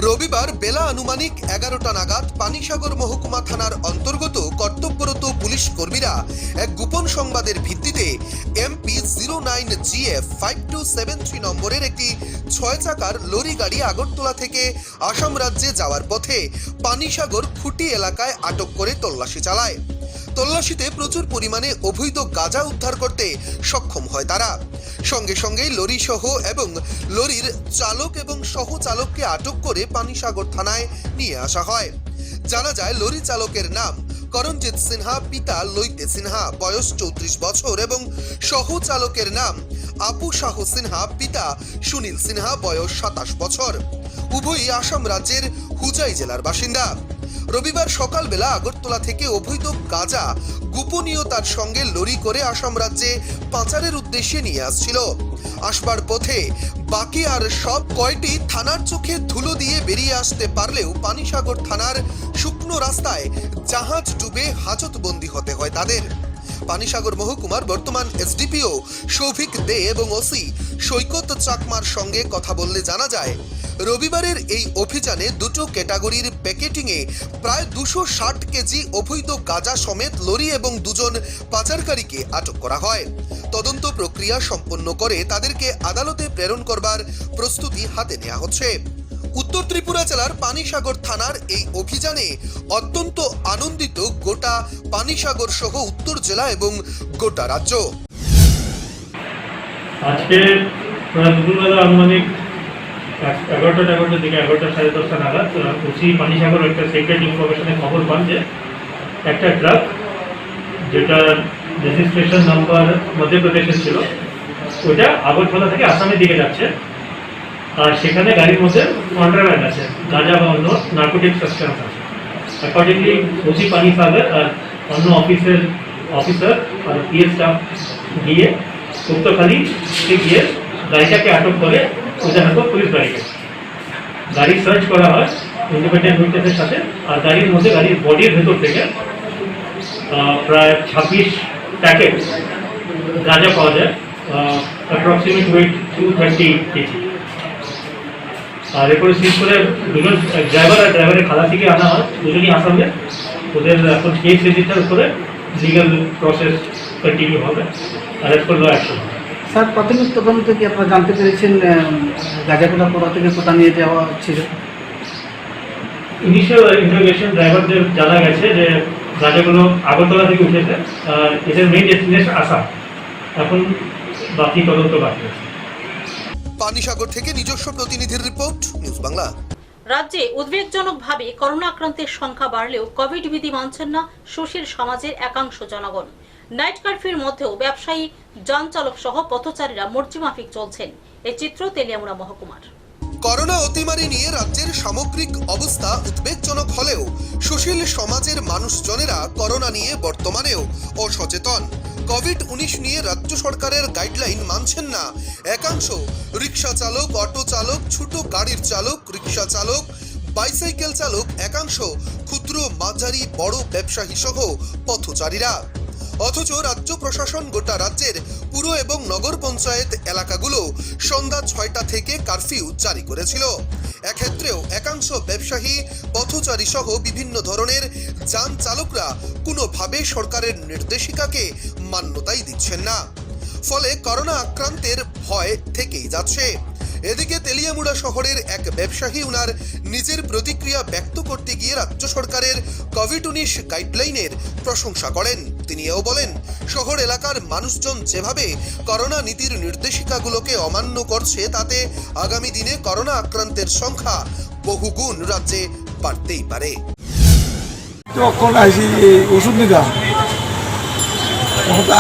রবিবার বেলা আনুমানিক 11টা নাগাদ পানিসাগর মহকুমা থানার অন্তর্গত কর্তব্যরত পুলিশ কর্মীরা এক গোপন সংবাদের ভিত্তিতে MP 09GF 5273 নম্বরের একটি 6 চাকার লরি গাড়ি আগরতলা থেকে আসাম রাজ্যে যাওয়ার পথে পানিসাগর খুঁটি এলাকায় আটক করে তল্লাশি চালায়। তল্লাশিতে প্রচুর পরিমাণে অবৈধ গাঁজা উদ্ধার করতে সক্ষম হয় তারা। সঙ্গে সঙ্গে লরি সহ এবং লরির চালক এবং সহচালককে আটক করে পানিসাগর থানায় নিয়ে আসা হয়। জানা যায় লরি চালকের নাম করণজিৎ সিনহা, পিতা লইতে সিনহা, বয়স 34 বছর এবং সহচালকের নাম আপু শাহ সিনহা, পিতা সুনীল সিনহা, বয়স 27 বছর। উভয়ই আসাম রাজ্যের হুজাই জেলার বাসিন্দা। রবিবার সকালবেলা আগরতলা থেকে অবৈধ গাঁজা গোপনীয়তার সঙ্গে লরি করে আসাম রাজ্যে পাচারের উদ্দেশ্যে নিয়ে আসছিল। আসবার পথে বাকি আর সব কয়টি থানার চোখে ধুলো দিয়ে বেরিয়ে আসতে পারলেও পানিসাগর থানার শুকনো রাস্তায় জাহাজ ডুবে হাজতবন্দি হতে হয় তাদের। পানিসাগর মহকুমার বর্তমান এসডিপিও সৌভিক দে এবং ওসি সৈকত চাকমার সঙ্গে কথা বললে জানা যায়, রবিবারের এই অভিযানে দুটো ক্যাটাগরির প্যাকেটিংয়ে প্রায় 260 কেজি অবৈধ গাঁজা সমেত লরি এবং দুজন পাচারকারীকে আটক করা হয়। তদন্ত প্রক্রিয়া সম্পন্ন করে তাদেরকে আদালতে প্রেরণ করবার প্রস্তুতি হাতে নেওয়া হচ্ছে। উত্তর ত্রিপুরা জেলার পানিসাগর থানার এই অভিযানে অত্যন্ত আনন্দিত গোটা পানিসাগর সহ উত্তর জেলা এবং গোটা রাজ্য। আজকে প্রায় দুপুরবেলা আনুমানিক 11টা থেকে 11:10 নাগাদ ওসি পানিসাগর একটা সিক্রেট ইনফরমেশনের খবর পান যে একটা ট্রাক, যেটা রেজিস্ট্রেশন নাম্বার মধ্যপ্রদেশের ছিল, ওইটা আগরতলা থেকে আসামের দিকে যাচ্ছে। আর সেখানে গাড়ির মধ্যে কন্ট্রাব্যান্ড আছে, গাঁজা বা অন্য নার্কোটিক সাবস্টেন্স আছে। অ্যাকর্ডিংলি ওসি পানিসাগর আর অন্য অফিসার আর পিএস স্টাফ গিয়ে উত্তরখালি গিয়ে গাড়িটাকে আটক করে উদ্ধার করে পুলিশ গাড়িকে গাড়ি সার্চ করা হয় ইন্ডিপেন্ডেন্ট উইটনেসের সাথে। আর গাড়ির মধ্যে গাড়ির বডির ভেতর থেকে প্রায় 26 প্যাকেট গাঁজা পাওয়া যায়, অ্যাপ্রক্সিমেট ওয়েট 230 কেজি। আর এরপরে সিজ করে দুজন ড্রাইভার আর ড্রাইভারের খালা থেকে আনা হয়, দুজনই আসামে। ওদের এখন কেস রেজিস্টার করে লিগাল প্রসেস কন্টিনিউ হবে আর এর ফর ল অ্যাকশন। স্যার, প্রাথমিক তদন্ত কি আপনারা জানতে পেরেছেন গাঁজাগুলো কোথা থেকে কোথা নিয়ে যাওয়া হচ্ছিল? ইনিশিয়াল ইন্টারোগেশন ড্রাইভারদের জানা গেছে যে গাঁজাগুলো আগরতলা থেকে উঠেছে আর এদের মেইন ডেস্টিনেশন আসাম। এখন বাকি তদন্ত বাকি আছে। পানিসাগর থেকে নিজস্ব প্রতিনিধির রিপোর্ট, নিউজ বাংলা। রাজ্যে উদ্বেগজনকভাবে করোনা আক্রান্তের সংখ্যা বাড়লেও কোভিড বিধি মানছেন না সুশীল সমাজের একাংশ জনগণ। নাইট কারফিউর মধ্যেও ব্যবসায়ী, যান চালক সহ পথচারীরা মর্জিমাফিক চলছেন। এই চিত্র তেলিয়ামুড়া মহকুমার। করোনা অতিমারি নিয়ে রাজ্যের সামগ্রিক অবস্থা উদ্বেগজনক হলেও সুশীল সমাজের মানুষজনেরা করোনা নিয়ে বর্তমানেও অসচেতন। কোভিড-19 নিয়ে রাজ্য সরকারের গাইডলাইন মানছেন না একাংশ রিক্সা চালক, অটো চালক, ছোট গাড়ির চালক, রিক্সা চালক, বাইসাইকেল চালক, একাংশ ক্ষুদ্র, মাঝারি, বড় ব্যবসায়ী সহ পথচারীরা। অথচ রাজ্য প্রশাসন গোটা রাজ্যের পুর এবং নগর পঞ্চায়েত এলাকাগুলো সন্ধ্যা 6টা থেকে কারফিউ জারি করেছিল। এক্ষেত্রেও একাংশ ব্যবসায়ী, পথচারী সহ বিভিন্ন ধরনের যান চালকরা কোনোভাবে সরকারের নির্দেশিকাকে মান্যতাই দিচ্ছেন না। ফলে করোনা আক্রান্তের ভয় থেকেই যাচ্ছে। এদিকে তেলিয়ামুড়া শহরের এক ব্যবসায়ী উনার নিজের প্রতিক্রিয়া ব্যক্ত করতে গিয়ে রাজ্য সরকারের কোভিড-19 গাইডলাইনের প্রশংসা করেন। তিনি এও বলেন, শহর এলাকার মানুষজন যেভাবে করোনা নীতির নির্দেশিকাগুলোকে অমান্য করছে তাতে আগামী দিনে করোনা আক্রান্তের সংখ্যা বহুগুণ রাজ্যে বাড়তেই পারে। ওষুধ নিতাম,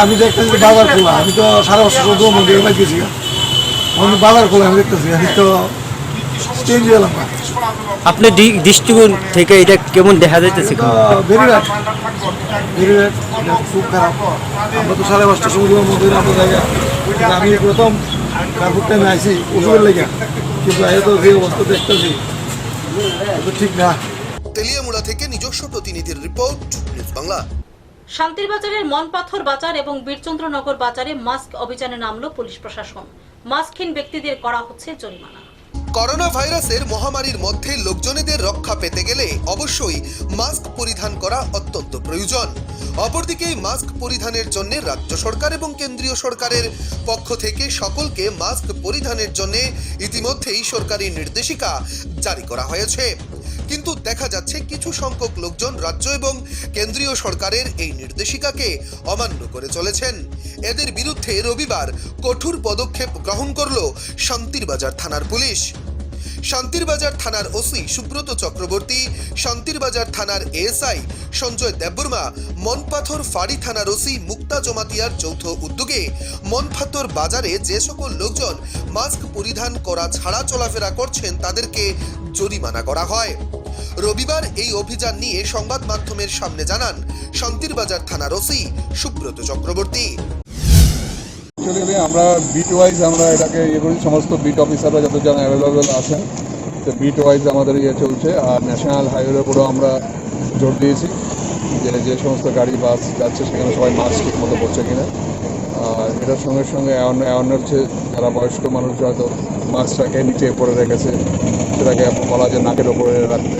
আমি দেখতেছি বাজার খোলা, আমি তো সারা বছর মন্দিরে গেছি, বাজার খোলা আমি দেখতেছি, আমি তো চেঞ্জ হলাম। আপনি দৃষ্টিকোণ থেকে এটা কেমন দেখা যাইতেছে? খুব খারাপ। আমরা তো 5:30টার সময় মন্দিরে আমরা জায়গা, আমি প্রথম কাপড় টাইমে আইসি ওষুধের লেগে, কিন্তু এত যে অবস্থা দেখতেছি ঠিক না। তেলিয়ামুড়া থেকে নিজস্ব প্রতিনিধির রিপোর্ট, নিউজ বাংলা। শান্তির বাজারের মনপাথর বাজার এবং বীরচন্দ্রনগর বাজারে মাস্ক অভিযানে নামলো পুলিশ প্রশাসন। মাস্কহীন ব্যক্তিদের করা হচ্ছে জরিমানা। করোনা ভাইরাসের মহামারীর মধ্যে লোকজনেদের রক্ষা পেতে গেলে অবশ্যই মাস্ক পরিধান করা অত্যন্ত প্রয়োজন। অপরদিকে মাস্ক পরিধানের জন্য রাজ্য সরকার এবং কেন্দ্রীয় সরকারের পক্ষ থেকে সকলকে মাস্ক পরিধানের জন্য ইতিমধ্যেই সরকারি নির্দেশিকা জারি করা হয়েছে। কিন্তু দেখা যাচ্ছে কিছু সংখ্যক লোকজন রাজ্য এবং কেন্দ্রীয় সরকারের এই নির্দেশিকাকে অমান্য করে চলেছেন। এদের বিরুদ্ধে রবিবার কঠোর পদক্ষেপ গ্রহণ করল শান্তির বাজার থানার পুলিশ। শান্তির বাজার থানার ওসি সুব্রত চক্রবর্তী, শান্তির বাজার থানার এএসআই সঞ্জয় দেববর্মা, মনপাথর ফাঁড়ি থানার ওসি মুক্তা জমাতিয়ার যৌথ উদ্যোগে মনপাথর বাজারে যে সকল লোকজন মাস্ক পরিধান করা ছাড়া চলাফেরা করছেন তাদেরকে জরিমানা করা হয়। রবিবার এই অভিযান নিয়ে সংবাদ মাধ্যমের সামনে জানান শান্তিরবাজার থানার ওসি সুব্রত চক্রবর্তী। আমরা বিট ওয়াইজ আমরা এটাকে ইয়ে করি, সমস্ত বিট অফিসাররা যতজন অ্যাভেলেবেল আছেন তো বিট ওয়াইজ আমাদের ইয়ে চলছে। আর ন্যাশনাল হাইওয়ের উপরেও আমরা জোর দিয়েছি যে সমস্ত গাড়ি বাস যাচ্ছে সেখানে সবাই মাস্ক ঠিক মতো পড়ছে কিনা। আর এটার সঙ্গে সঙ্গে অ্যাওয়ারনেস হচ্ছে, যারা বয়স্ক মানুষ হয়তো মাস্কটাকে নিচে পরে রেখেছে সেটাকে বলা যে নাকের ওপরে রাখতে।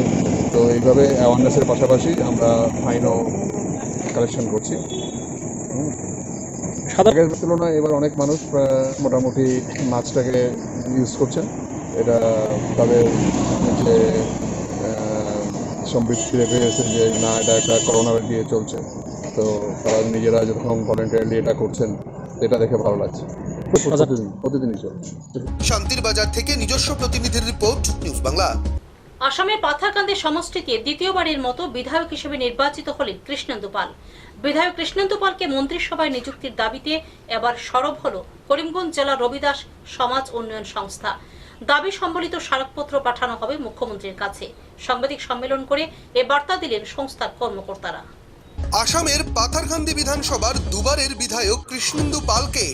তো এইভাবে অ্যাওয়ারনেসের পাশাপাশি আমরা ফাইনও কালেকশন করছি। আগের তুলনায় এবার অনেক মানুষ মোটামুটি মাস্কটাকে ইউজ করছেন। এটা তাদের যে সম্বিত ফিরে পেয়েছে যে না এটা একটা করোনা দিয়ে চলছে, তো তারা নিজেরা যখন ভলেন্টারিলি এটা করছেন এটা দেখে ভালো লাগছে। প্রতিদিনই চলছে। শান্তিরবাজার থেকে নিজস্ব প্রতিনিধির রিপোর্ট, নিউজ বাংলা। আসামের পাথারকান্দি সমষ্টিতে দ্বিতীয়বারের মতো বিধায়ক হিসেবে নির্বাচিত হলেন কৃষ্ণেন্দু পাল। বিধায়ক কৃষ্ণেন্দু পালকে মন্ত্রিসভায় নিযুক্তির দাবিতে এবার সরব হল করিমগঞ্জ জেলা রবিদাস সমাজ উন্নয়ন সংস্থা। দাবি সম্বলিত স্মারকপত্র পাঠানো হবে মুখ্যমন্ত্রীর কাছে। সাংবাদিক সম্মেলন করে এ বার্তা দিলেন সংস্থার কর্মকর্তারা। আসামের পাথারকান্দি বিধানসভার দুবারের বিধায়ক কৃষ্ণেন্দু পালকে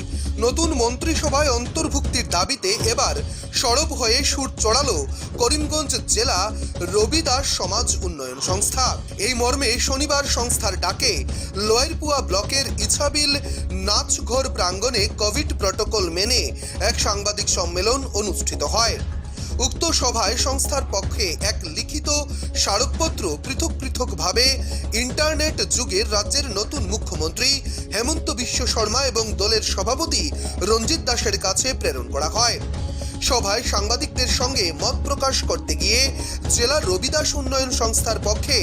নতুন মন্ত্রিসভায় অন্তর্ভুক্তির দাবিতে এবার সরব হয়ে সুর চড়ালো করিমগঞ্জ জেলা রবিদাস সমাজ উন্নয়ন সংস্থা। এই মর্মে শনিবার সংস্থার ডাকে লয়েরপুয়া ব্লকের ইছাবিল নাচঘর প্রাঙ্গণে কোভিড প্রটোকল মেনে এক সাংবাদিক সম্মেলন অনুষ্ঠিত হয়। উক্ত সভায় সংস্থার পক্ষে এক লিখিত স্মারকপত্র পৃথক পৃথকভাবে ইন্টারনেট যুগের রাজ্যের নতুন মুখ্যমন্ত্রী হেমন্ত বিশ্ব শর্মা এবং দলের সভাপতি রঞ্জিত দাসের কাছে প্রেরণ করা হয়। সভায় সাংবাদিকদের সঙ্গে মত প্রকাশ করতে গিয়ে জেলা রবিদাস উন্নয়ন সংস্থার পক্ষে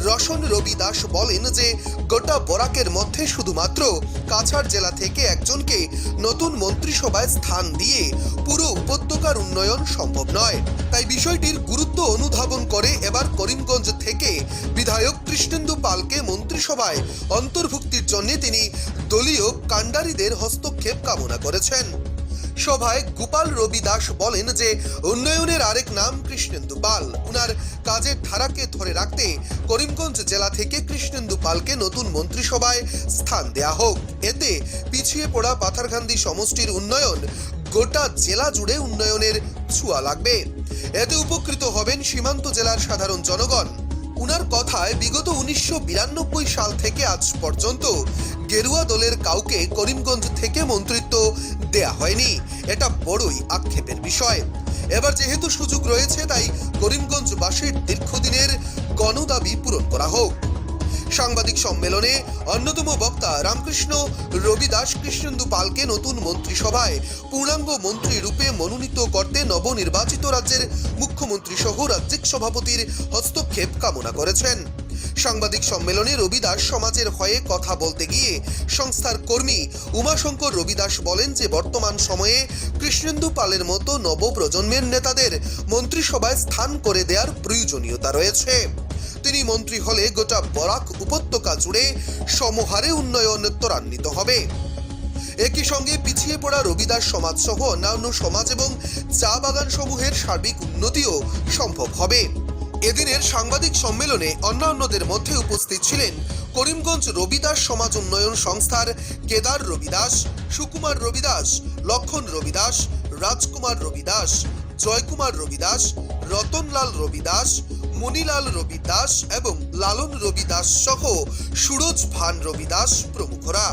রশন রবি দাস বলেন যে গোটা বরাকের মধ্যে শুধুমাত্র কাছাড় জেলা থেকে একজনকে নতুন মন্ত্রিসভায় স্থান দিয়ে পুরো উপত্যকার উন্নয়ন সম্ভব নয়। তাই বিষয়টির গুরুত্ব অনুধাবন করে এবার করিমগঞ্জ থেকে বিধায়ক কৃষ্ণেন্দু পালকে মন্ত্রিসভায় অন্তর্ভুক্তির জন্য তিনি দলীয় কাণ্ডারীদের হস্তক্ষেপ কামনা করেছেন। সভায় গোপাল রবি দাস বলেন যে উন্নয়নের আরেক নাম কৃষ্ণেন্দু পাল। উনার কাজের ধারাকে ধরে রাখতে করিমগঞ্জ জেলা থেকে কৃষ্ণেন্দু পালকে নতুন মন্ত্রিসভায় স্থান দেয়া হোক। এতে পিছিয়ে পড়া পাথারকান্দি সমষ্টির উন্নয়ন গোটা জেলা জুড়ে উন্নয়নের ছোঁয়া লাগবে। এতে উপকৃত হবেন সীমান্ত জেলার সাধারণ জনগণ। উনার কথায় বিগত 1992 সাল থেকে আজ পর্যন্ত গেরুয়া দলের কাউকে করিমগঞ্জ থেকে মন্ত্রিত্ব দেয়া হয়নি। এটা বড়ই আক্ষেপের বিষয়। এবার যেহেতু সুযোগ রয়েছে তাই করিমগঞ্জবাসীর দীর্ঘদিনের গণদাবি পূরণ করা হোক। সাংবাদিক সম্মেলনে অন্যতম বক্তা রামকৃষ্ণ রবিদাস কৃষ্ণেন্দু পালকে নতুন মন্ত্রিসভায় পূর্ণাঙ্গ মন্ত্রী রূপে মনোনীত করতে নবনির্বাচিত রাজ্যের মুখ্যমন্ত্রী সহ রাজ্যিক সভাপতির হস্তক্ষেপ কামনা করেছেন। সাংবাদিক সম্মেলনে রবিদাস সমাজের হয়ে কথা বলতে গিয়ে সংস্থার কর্মী উমাশঙ্কর রবিদাস বলেন যে বর্তমান সময়ে কৃষ্ণেন্দু পালের মতো নবপ্রজন্মের নেতাদের মন্ত্রিসভায় স্থান করে দেওয়ার প্রয়োজনীয়তা রয়েছে। তিনি মন্ত্রী হলে গোটা বরাক উপত্যকা জুড়ে সমহারে উন্নয়ন ত্বরান্বিত হবে। একই সঙ্গে পিছিয়ে পড়া রবিদাস সমাজ সহ অন্যান্য সমাজ এবং চা বাগান সমূহের সার্বিক উন্নতিও সম্ভব হবে। এদিনের সাংবাদিক সম্মেলনে অন্যান্যদের মধ্যে উপস্থিত ছিলেন করিমগঞ্জ রবিদাস সমাজ উন্নয়ন সংস্থার কেদার রবিদাস, সুকুমার রবিদাস, লক্ষণ রবিদাস, রাজকুমার রবিদাস, জয়কুমার রবিদাস, রতনলাল রবিদাস, মণিলাল রবিদাস এবং লালন রবিদাস সহ সুরজ ভান রবিদাস প্রমুখরা।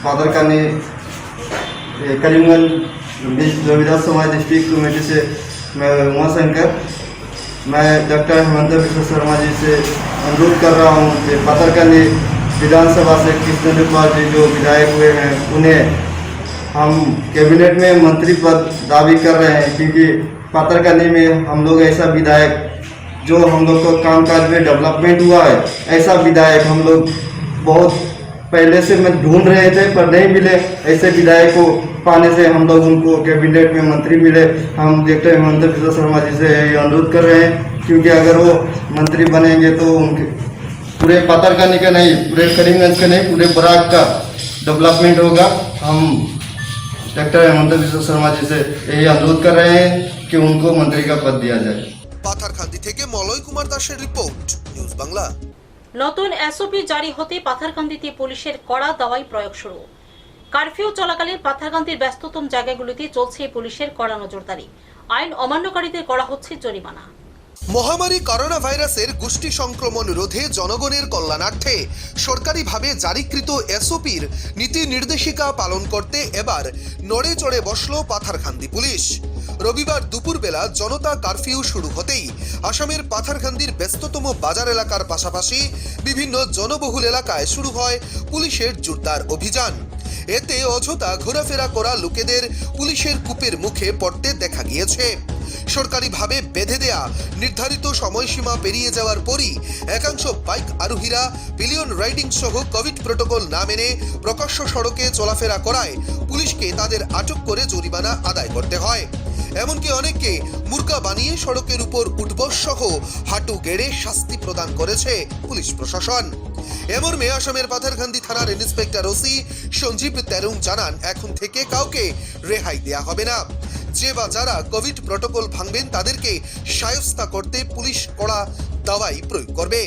पाथरकांदी करीमगंज रविदास समाज डिस्ट्रिक्ट कमेटी से मैं उमाशंकर, मैं डॉक्टर हेमंत विश्व शर्मा जी से अनुरोध कर रहा हूँ कि पाथरकांदी विधानसभा से कृष्णेंदु पाल जी जो विधायक हुए हैं उन्हें हम कैबिनेट में मंत्री पद दावी कर रहे हैं, क्योंकि पाथरकांदी में हम लोग ऐसा विधायक जो हम लोग को कामकाज में डेवलपमेंट हुआ है, ऐसा विधायक हम लोग बहुत पहले से मैं ढूंढ रहे थे पर नहीं मिले। ऐसे विधायक को पाने से हम लोग उनको कैबिनेट में मंत्री मिले। हम डॉक्टर हेमंत विश्व शर्मा जी से अनुरोध कर रहे हैं, क्योंकि अगर वो मंत्री बनेंगे तो उनके पूरे पाथरकांदी का नहीं, पूरे करीमगंज का नहीं, पूरे बराक का डेवलपमेंट होगा। हम डॉक्टर हेमंत विश्व शर्मा जी से यही अनुरोध कर रहे हैं कि उनको मंत्री का पद दिया जाए। পাথারকান্দি থেকে মলয় কুমার দাসের রিপোর্ট, নিউজ বাংলা। নতুন এসওপি জারি হতে পাথারকান্দিতে পুলিশের কড়া দাওয়াই প্রয়োগ শুরু। কারফিউ চলাকালীন পাথারকান্দির ব্যস্ততম জায়গাগুলিতে চলছে পুলিশের কড়া নজরদারি। আইন অমান্যকারীদের করা হচ্ছে জরিমানা। মহামারী করোনা ভাইরাসের গোষ্ঠী সংক্রমণ রোধে জনগণের কল্যাণার্থে সরকারিভাবে জারিকৃত এসওপির নীতি নির্দেশিকা পালন করতে এবার নড়ে চড়ে বসল পাথারকান্দি পুলিশ। রবিবার দুপুরবেলা জনতা কারফিউ শুরু হতেই আসামের পাথারকান্দির ব্যস্ততম বাজার এলাকার পাশাপাশি বিভিন্ন জনবহুল এলাকায় শুরু হয় পুলিশের জোরদার অভিযান। এতে অযথা ঘোরাফেরা করা লোকেদের পুলিশের কূপের মুখে পড়তে দেখা গিয়েছে। সরকারিভাবে বেঁধে দেয়া নির্ধারিত সময়সীমা পেরিয়ে যাওয়ার পরই একাংশ বাইক আরোহীরা পিলিয়ন রাইডিং সহ কোভিড প্রোটোকল না মেনে প্রকাশ্য সড়কে চলাফেরা করায় পুলিশকে তাদের আটক করে জরিমানা আদায় করতে হয়। এমনকি অনেককে মূর্খা বানিয়ে সড়কের উপর উঠবস সহ হাঁটু গেড়ে শাস্তি প্রদান করেছে পুলিশ প্রশাসন। এমর্মে আসামের পাথারকান্দি থানার ইন্সপেক্টর ওসি সঞ্জীব তেরুং জানান, এখন থেকে কাউকে রেহাই দেয়া হবে না। যে বা যারা কোভিড প্রোটোকল ভাঙবেন তাদেরকে শায়স্তা করতে পুলিশ কড়া দাওয়াই প্রয়োগ করবে।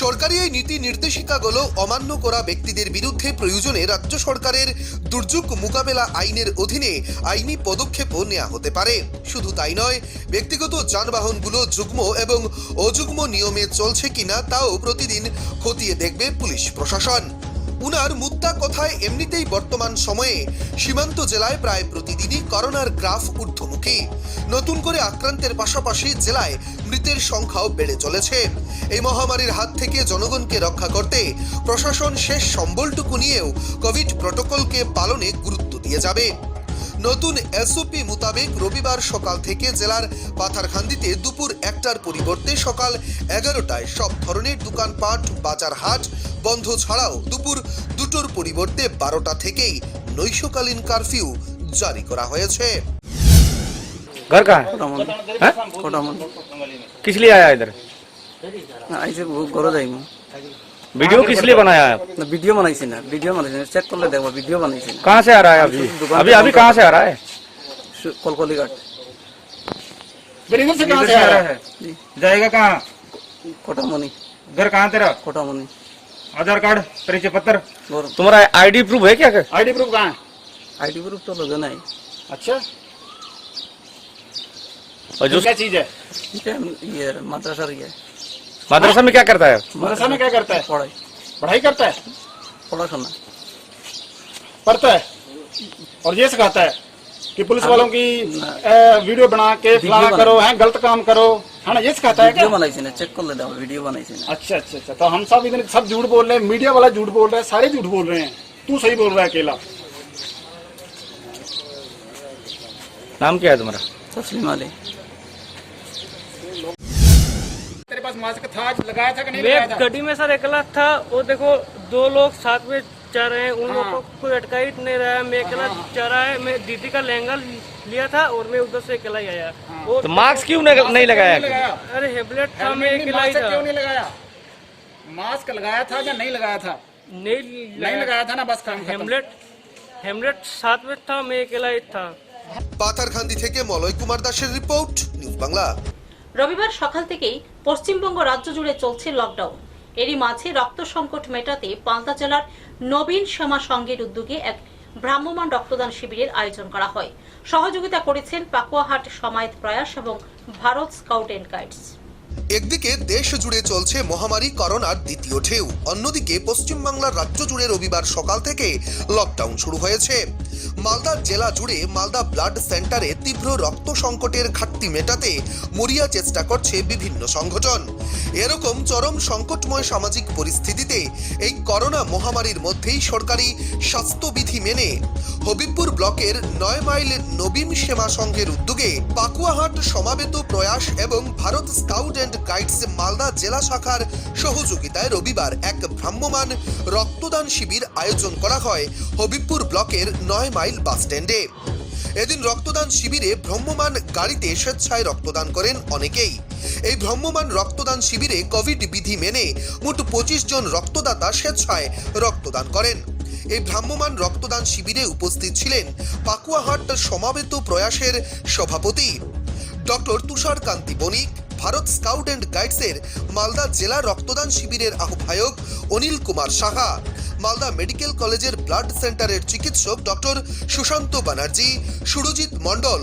সরকারি এই নীতি নির্দেশিকাগুলো অমান্য করা ব্যক্তিদের বিরুদ্ধে প্রয়োজনে রাজ্য সরকারের দুর্যোগ মোকাবেলা আইনের অধীনে আইনি পদক্ষেপও নেওয়া হতে পারে। শুধু তাই নয়, ব্যক্তিগত যানবাহনগুলো যুগ্ম এবং অযুগ্ম নিয়মে চলছে কিনা তাও প্রতিদিন খতিয়ে দেখবে পুলিশ প্রশাসন। উনার মুদ্রা কথায় এমনিতেই বর্তমান সময়ে সীমান্ত জেলায় প্রায় প্রতিদিনই করোনার গ্রাফ ঊর্ধ্বমুখী। নতুন করে আক্রান্তের পাশাপাশি জেলায় মৃতের সংখ্যাও বেড়ে চলেছে। এই মহামারীর হাত থেকে জনগণকে রক্ষা করতে প্রশাসন শেষ সম্বলটুকু নিয়েও কোভিড প্রোটোকলকে পালনে গুরুত্ব দিয়ে যাবে। নতুন এসওপি মোতাবেক রবিবার সকাল থেকে জেলার পাথারকান্দিতে দুপুর 1টার পরিবর্তে সকাল 11টায় সব ধরনের দোকানপাট, বাজার হাট বন্ধ ছাড়াও দুপুর 2টোর পরিবর্তে 12টা থেকেই নৈশকালীন কারফিউ জারি করা হয়েছে। घर कहाँ है? हैं? किस लिए आया इधर? ऐसे गरो जाइम वीडियो किस लिए बनाया है? वीडियो बनाइছি না চেক করলে দেখো ভিডিও বানাইছি না। कहाँ से आ रहा है अभी? अभी कहाँ से आ रहा है? कलकली घाट। इधर से कहाँ से आ रहा है? जाएगा कहाँ? कोटामनी। घर कहाँ तेरा? कोटामनी। आधार कार्ड, परिचय पत्र? तुम्हारा आईडी प्रूफ है क्या? आईडी प्रूफ कहाँ है? आईडी प्रूफ तो लगे नहीं। अच्छा, और जो क्या चीज है? ये मद्रासा रही है। मदरसा में क्या करता है? मदरसा में क्या करता है? पढ़ाई पढ़ाई करता है, पढ़ा सुना पढ़ता है और ये सिखाता है कि पुलिस वालों की वीडियो बना के फलाना करो, हैं गलत काम करो, है ना, ये सिखाता है क्या? वीडियो बनाइছি না চেক করলে দেখো ভিডিও बनाइছি না। अच्छा अच्छा अच्छा, तो हम सब इधर सब झूठ बोल रहे हैं, मीडिया वाला झूठ बोल रहा है, सारे झूठ बोल रहे हैं, तू सही बोल रहा है अकेला। नाम क्या है तुम्हारा? तस्लीम अली। तेरे पास मास्क था, लगाया था कि नहीं मैं लगाया था? गड्डी में सर अकेला था। वो देखो 2 लोग साथ में जा रहे हैं, उन लोगों को कोई अटका ही नहीं रहा है। मैं अकेला जा रहा है। मैं दीदी का लहंगा लिया था और मैं उधर से अकेला ही आया। तो मास्क क्यों नहीं लगाया? अरे हेलमेट था, मैं अकेला ही था। क्यों नहीं लगाया? मास्क लगाया था या नहीं लगाया था? नहीं लगाया था ना, बस काम खत्म। हेमलेट साथ में था, मैं अकेला ही था। পাথারকান্দি থেকে মলয় কুমার দাসের রিপোর্ট, নিউজ বাংলা। রবিবার সকাল থেকেই পশ্চিমবঙ্গ রাজ্য জুড়ে চলছে লকডাউন। এরই মাঝে রক্ত সংকট মেটাতে পালতা জেলার নবীন শ্যামা সংঘের উদ্যোগে এক ভ্রাম্যমাণ রক্তদান শিবিরের আয়োজন করা হয়। সহযোগিতা করেছেন পাকুয়াহাট সমায়েত প্রয়াস এবং ভারত স্কাউট এন্ড গাইডস। একদিকে দেশ জুড়ে চলছে মহামারী করোনার দ্বিতীয় ঢেউ, অন্যদিকে পশ্চিমবাংলার রাজ্য জুড়ে রবিবার সকাল থেকে লকডাউন শুরু হয়েছে। মালদা জেলা জুড়ে মালদা ব্লাড সেন্টারে তীব্র রক্ত সংকটের ঘাটতি মেটাতে মরিয়া চেষ্টা করছে বিভিন্ন সংগঠন। এরকম চরম সংকটময় সামাজিক পরিস্থিতিতে এই করোনা মহামারীর মধ্যেই সরকারি স্বাস্থ্যবিধি মেনে হবিবপুর ব্লকের 9 মাইল নবীন শ্যামা সংঘের উদ্যোগে পাকুয়াহাট সমাবেত প্রয়াস এবং Bharat scout and guides Malda জেলা শাখার সহযোগিতায় রবিবার এক ভ্রাম্যমাণ রক্তদান শিবির আয়োজন করা হয় হবিবপুর ব্লকের 9 মাইল বাস স্ট্যান্ডে। এদিন রক্তদান শিবিরে ভ্রাম্যমাণ গাড়িতে স্বেচ্ছায় রক্তদান করেন অনেকেই। এই ভ্রাম্যমাণ রক্তদান শিবিরে কোভিড বিধি মেনে মোট 25 জন রক্তদাতা স্বেচ্ছায় রক্তদান করেন। এই ভ্রাম্যমাণ রক্তদান শিবিরে উপস্থিত ছিলেন পাকুয়াহাট সমাবেত প্রয়াসের সভাপতি doctor Tushar Kanti Banik, Bharat scout and গাইডসের মালদা জেলা রক্তদান শিবিরের আহ্বায়ক অনিল কুমার সাহা, মালদা মেডিকেল কলেজের ব্লাড সেন্টারের চিকিৎসক ডক্টর সুশান্ত ব্যানার্জি, সুরজিৎ মণ্ডল,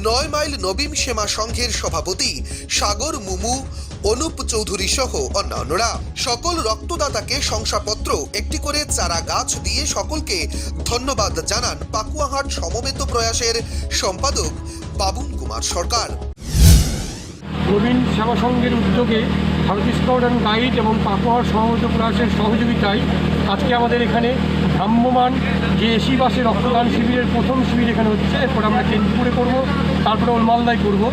9 মাইল নবীন সেমা সংঘের সভাপতি সাগর মুমু, অনুপ চৌধুরী সহ অন্যান্যরা। সকল রক্তদাতাকে শংসাপত্র, একটি করে চারা গাছ দিয়ে সকলকে ধন্যবাদ জানান পাকুয়াহাট সমবেত প্রয়াসের সম্পাদক বাবুন কুমার সরকার। নবীন সেবা সংঘের উদ্যোগে ভারত স্কাউট অ্যান্ড গাইড এবং পাকুয়াহাট সমবেত প্রয়াসের সহযোগিতায় আজকে আমাদের এখানে ভ্রাম্যমান যে এসি বাসে রক্তদান শিবিরের প্রথম শিবির এখানে হচ্ছে। এরপর আমরা কেন্দ্রপুরে করব, তারপরে মালদায় করব।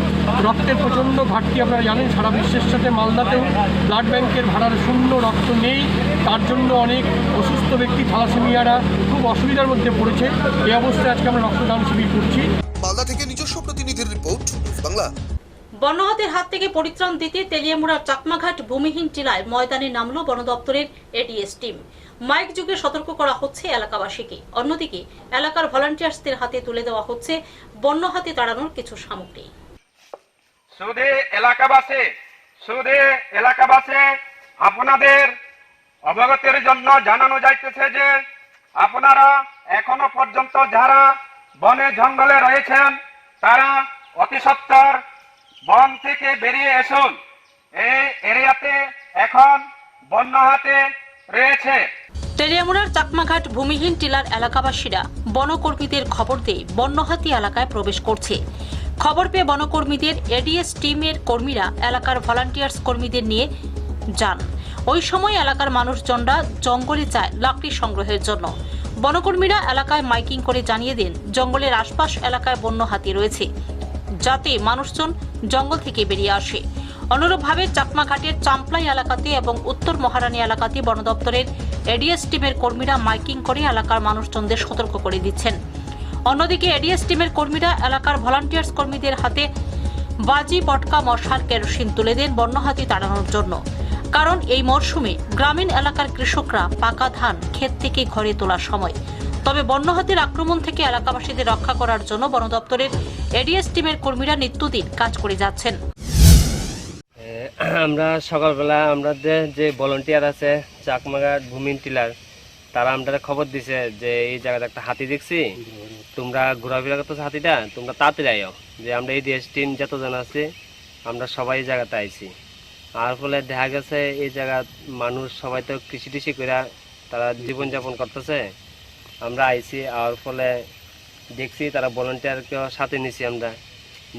রক্তের প্রচণ্ড ঘাটতি আপনারা জানেন, সারা বিশ্বের সাথে মালদাতেও ব্লাড ব্যাংকের ভাড়ার শূন্য, রক্ত নেই। তার জন্য অনেক অসুস্থ ব্যক্তি, থ্যালাসেমিয়ারা খুব অসুবিধার মধ্যে পড়েছে। এই অবস্থায় আজকে আমরা রক্তদান শিবির করছি। মালদা থেকে নিজস্ব প্রতিনিধির রিপোর্ট, নিউজ বাংলা। বন্যহাতির হাত থেকে পরিত্রাণ দিতে তেলিয়ামুড়ার চাকমাঘাট ভূমিহীন টিলায় ময়দানে নামল বন দপ্তরের এডিএস টিম। মাইক যুগে সতর্ক করা হচ্ছে এলাকাবাসীকে। অন্যদিকে এলাকার ভলান্টিয়ার্সদের হাতে তুলে দেওয়া হচ্ছে বন্যহাতি তাড়ানোর কিছু সামগ্রী। এলাকাবাসী আপনাদের অবগতির জন্য জানানো যাইতেছে যে আপনারা এখনো পর্যন্ত যারা বনে জঙ্গলে রয়েছেন তারা অতি সত্বর বন থেকে বেরিয়ে আসুন। এই এরিয়াতে এখন বন্য হাতি রয়েছে। তেলিয়ামুড়ার চাকমাঘাট ভূমিহীন টিলার এলাকাবাসীরা বনকর্মীদের খবর দিয়ে বন্যহাতি এলাকায় প্রবেশ করছে। খবর পেয়ে বনকর্মীদের এডিএস টিমের কর্মীরা এলাকার ভলান্টিয়ার্স কর্মীদের নিয়ে যান। ওই সময় এলাকার মানুষজনরা জঙ্গলে যায় লাকড়ি সংগ্রহের জন্য। বনকর্মীরা এলাকায় মাইকিং করে জানিয়ে দেন জঙ্গলের আশপাশ এলাকায় বন্য হাতি রয়েছে, যাতে মানুষজন জঙ্গল থেকে বেরিয়ে আসে। অনুরূপভাবে চাকমাঘাটের চাম্পলাই এলাকাতে এবং উত্তর মহারানী এলাকাতে বন দপ্তরের এডিএস টিমের কর্মীরা মাইকিং করে এলাকার মানুষজনদের সতর্ক করে দিচ্ছেন। অন্যদিকে এডিএস টিমের কর্মীরা এলাকার ভলান্টিয়ার্স কর্মীদের হাতে বাজি, পটকা, মশাল, কেরোসিন তুলে দেন বন্যহাতি তাড়ানোর জন্য। কারণ এই মরশুমে গ্রামীণ এলাকার কৃষকরা পাকা ধান ক্ষেত থেকে ঘরে তোলার সময়। তবে বন্যহাতির আক্রমণ থেকে এলাকাবাসীদের রক্ষা করার জন্য বন দপ্তরের এডিএস টিমের কর্মীরা নিত্যদিন কাজ করে যাচ্ছেন। আমরা সকালবেলা আমাদের যে ভলান্টিয়ার আছে চাকমাঘাট ভূমিহীন টিলার, তারা আমরা খবর দিছে যে এই জায়গাতে একটা হাতি দেখছি, তোমরা ঘোরাফেরা করতেছো হাতিটা, তোমরা তাড়াতাড়ি আইও। যে আমরা এডিএস টিম যতজন আছে আমরা সবাই এই জায়গাতে আইছি। আর ফলে দেখা গেছে এই জায়গা মানুষ সবাই তো কৃষি টিষি করে তারা জীবনযাপন করতেছে। আমরা আইছি, আর ফলে দেখছি তারা ভলান্টিয়ারকেও সাথে নিছি, আমরা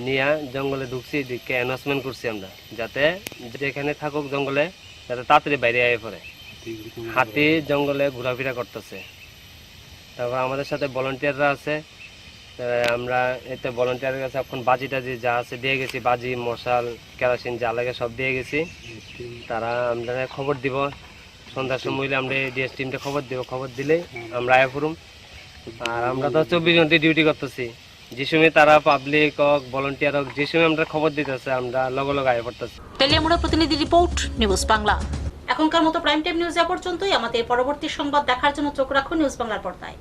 নিয়ে জঙ্গলে ঢুকছি, দিকে অ্যানাউন্সমেন্ট করছি আমরা, যাতে যেখানে থাকুক জঙ্গলে যাতে তাড়াতাড়ি বাইরে আয় পড়ে। হাতি জঙ্গলে ঘোরাফেরা করতেছে। তারপর আমাদের সাথে ভলান্টিয়াররা আছে, আমরা এতে ভলান্টিয়ারের কাছে এখন বাজি টাজি যা আছে দিয়ে গেছি, বাজি, মশাল, কেরোসিন যা লাগে সব দিয়ে গেছি। তারা আমরা খবর দিব, সন্ধ্যার সময় হইলে আমরা ডিএস টিমটা খবর দিব, খবর দিলে আমরা আয়া পড়ুম। আর আমরা তো 24 ঘন্টা ডিউটি করতেছি, যে সময় তারা পাবলিক হোক, ভলান্টিয়ার হোক, যে সময় আমরা খবর দিতেছে আমরা লগে লগে আয়া পড়তেছি। তেলিয়ামুড়া প্রতিনিধি রিপোর্ট, নিউজ বাংলা। এখনকার মতো প্রাইম টাইম নিউজ এ পর্যন্তই। আমাদের পরবর্তী সংবাদ দেখার জন্য চোখ রাখুন নিউজ বাংলার পর্দায়।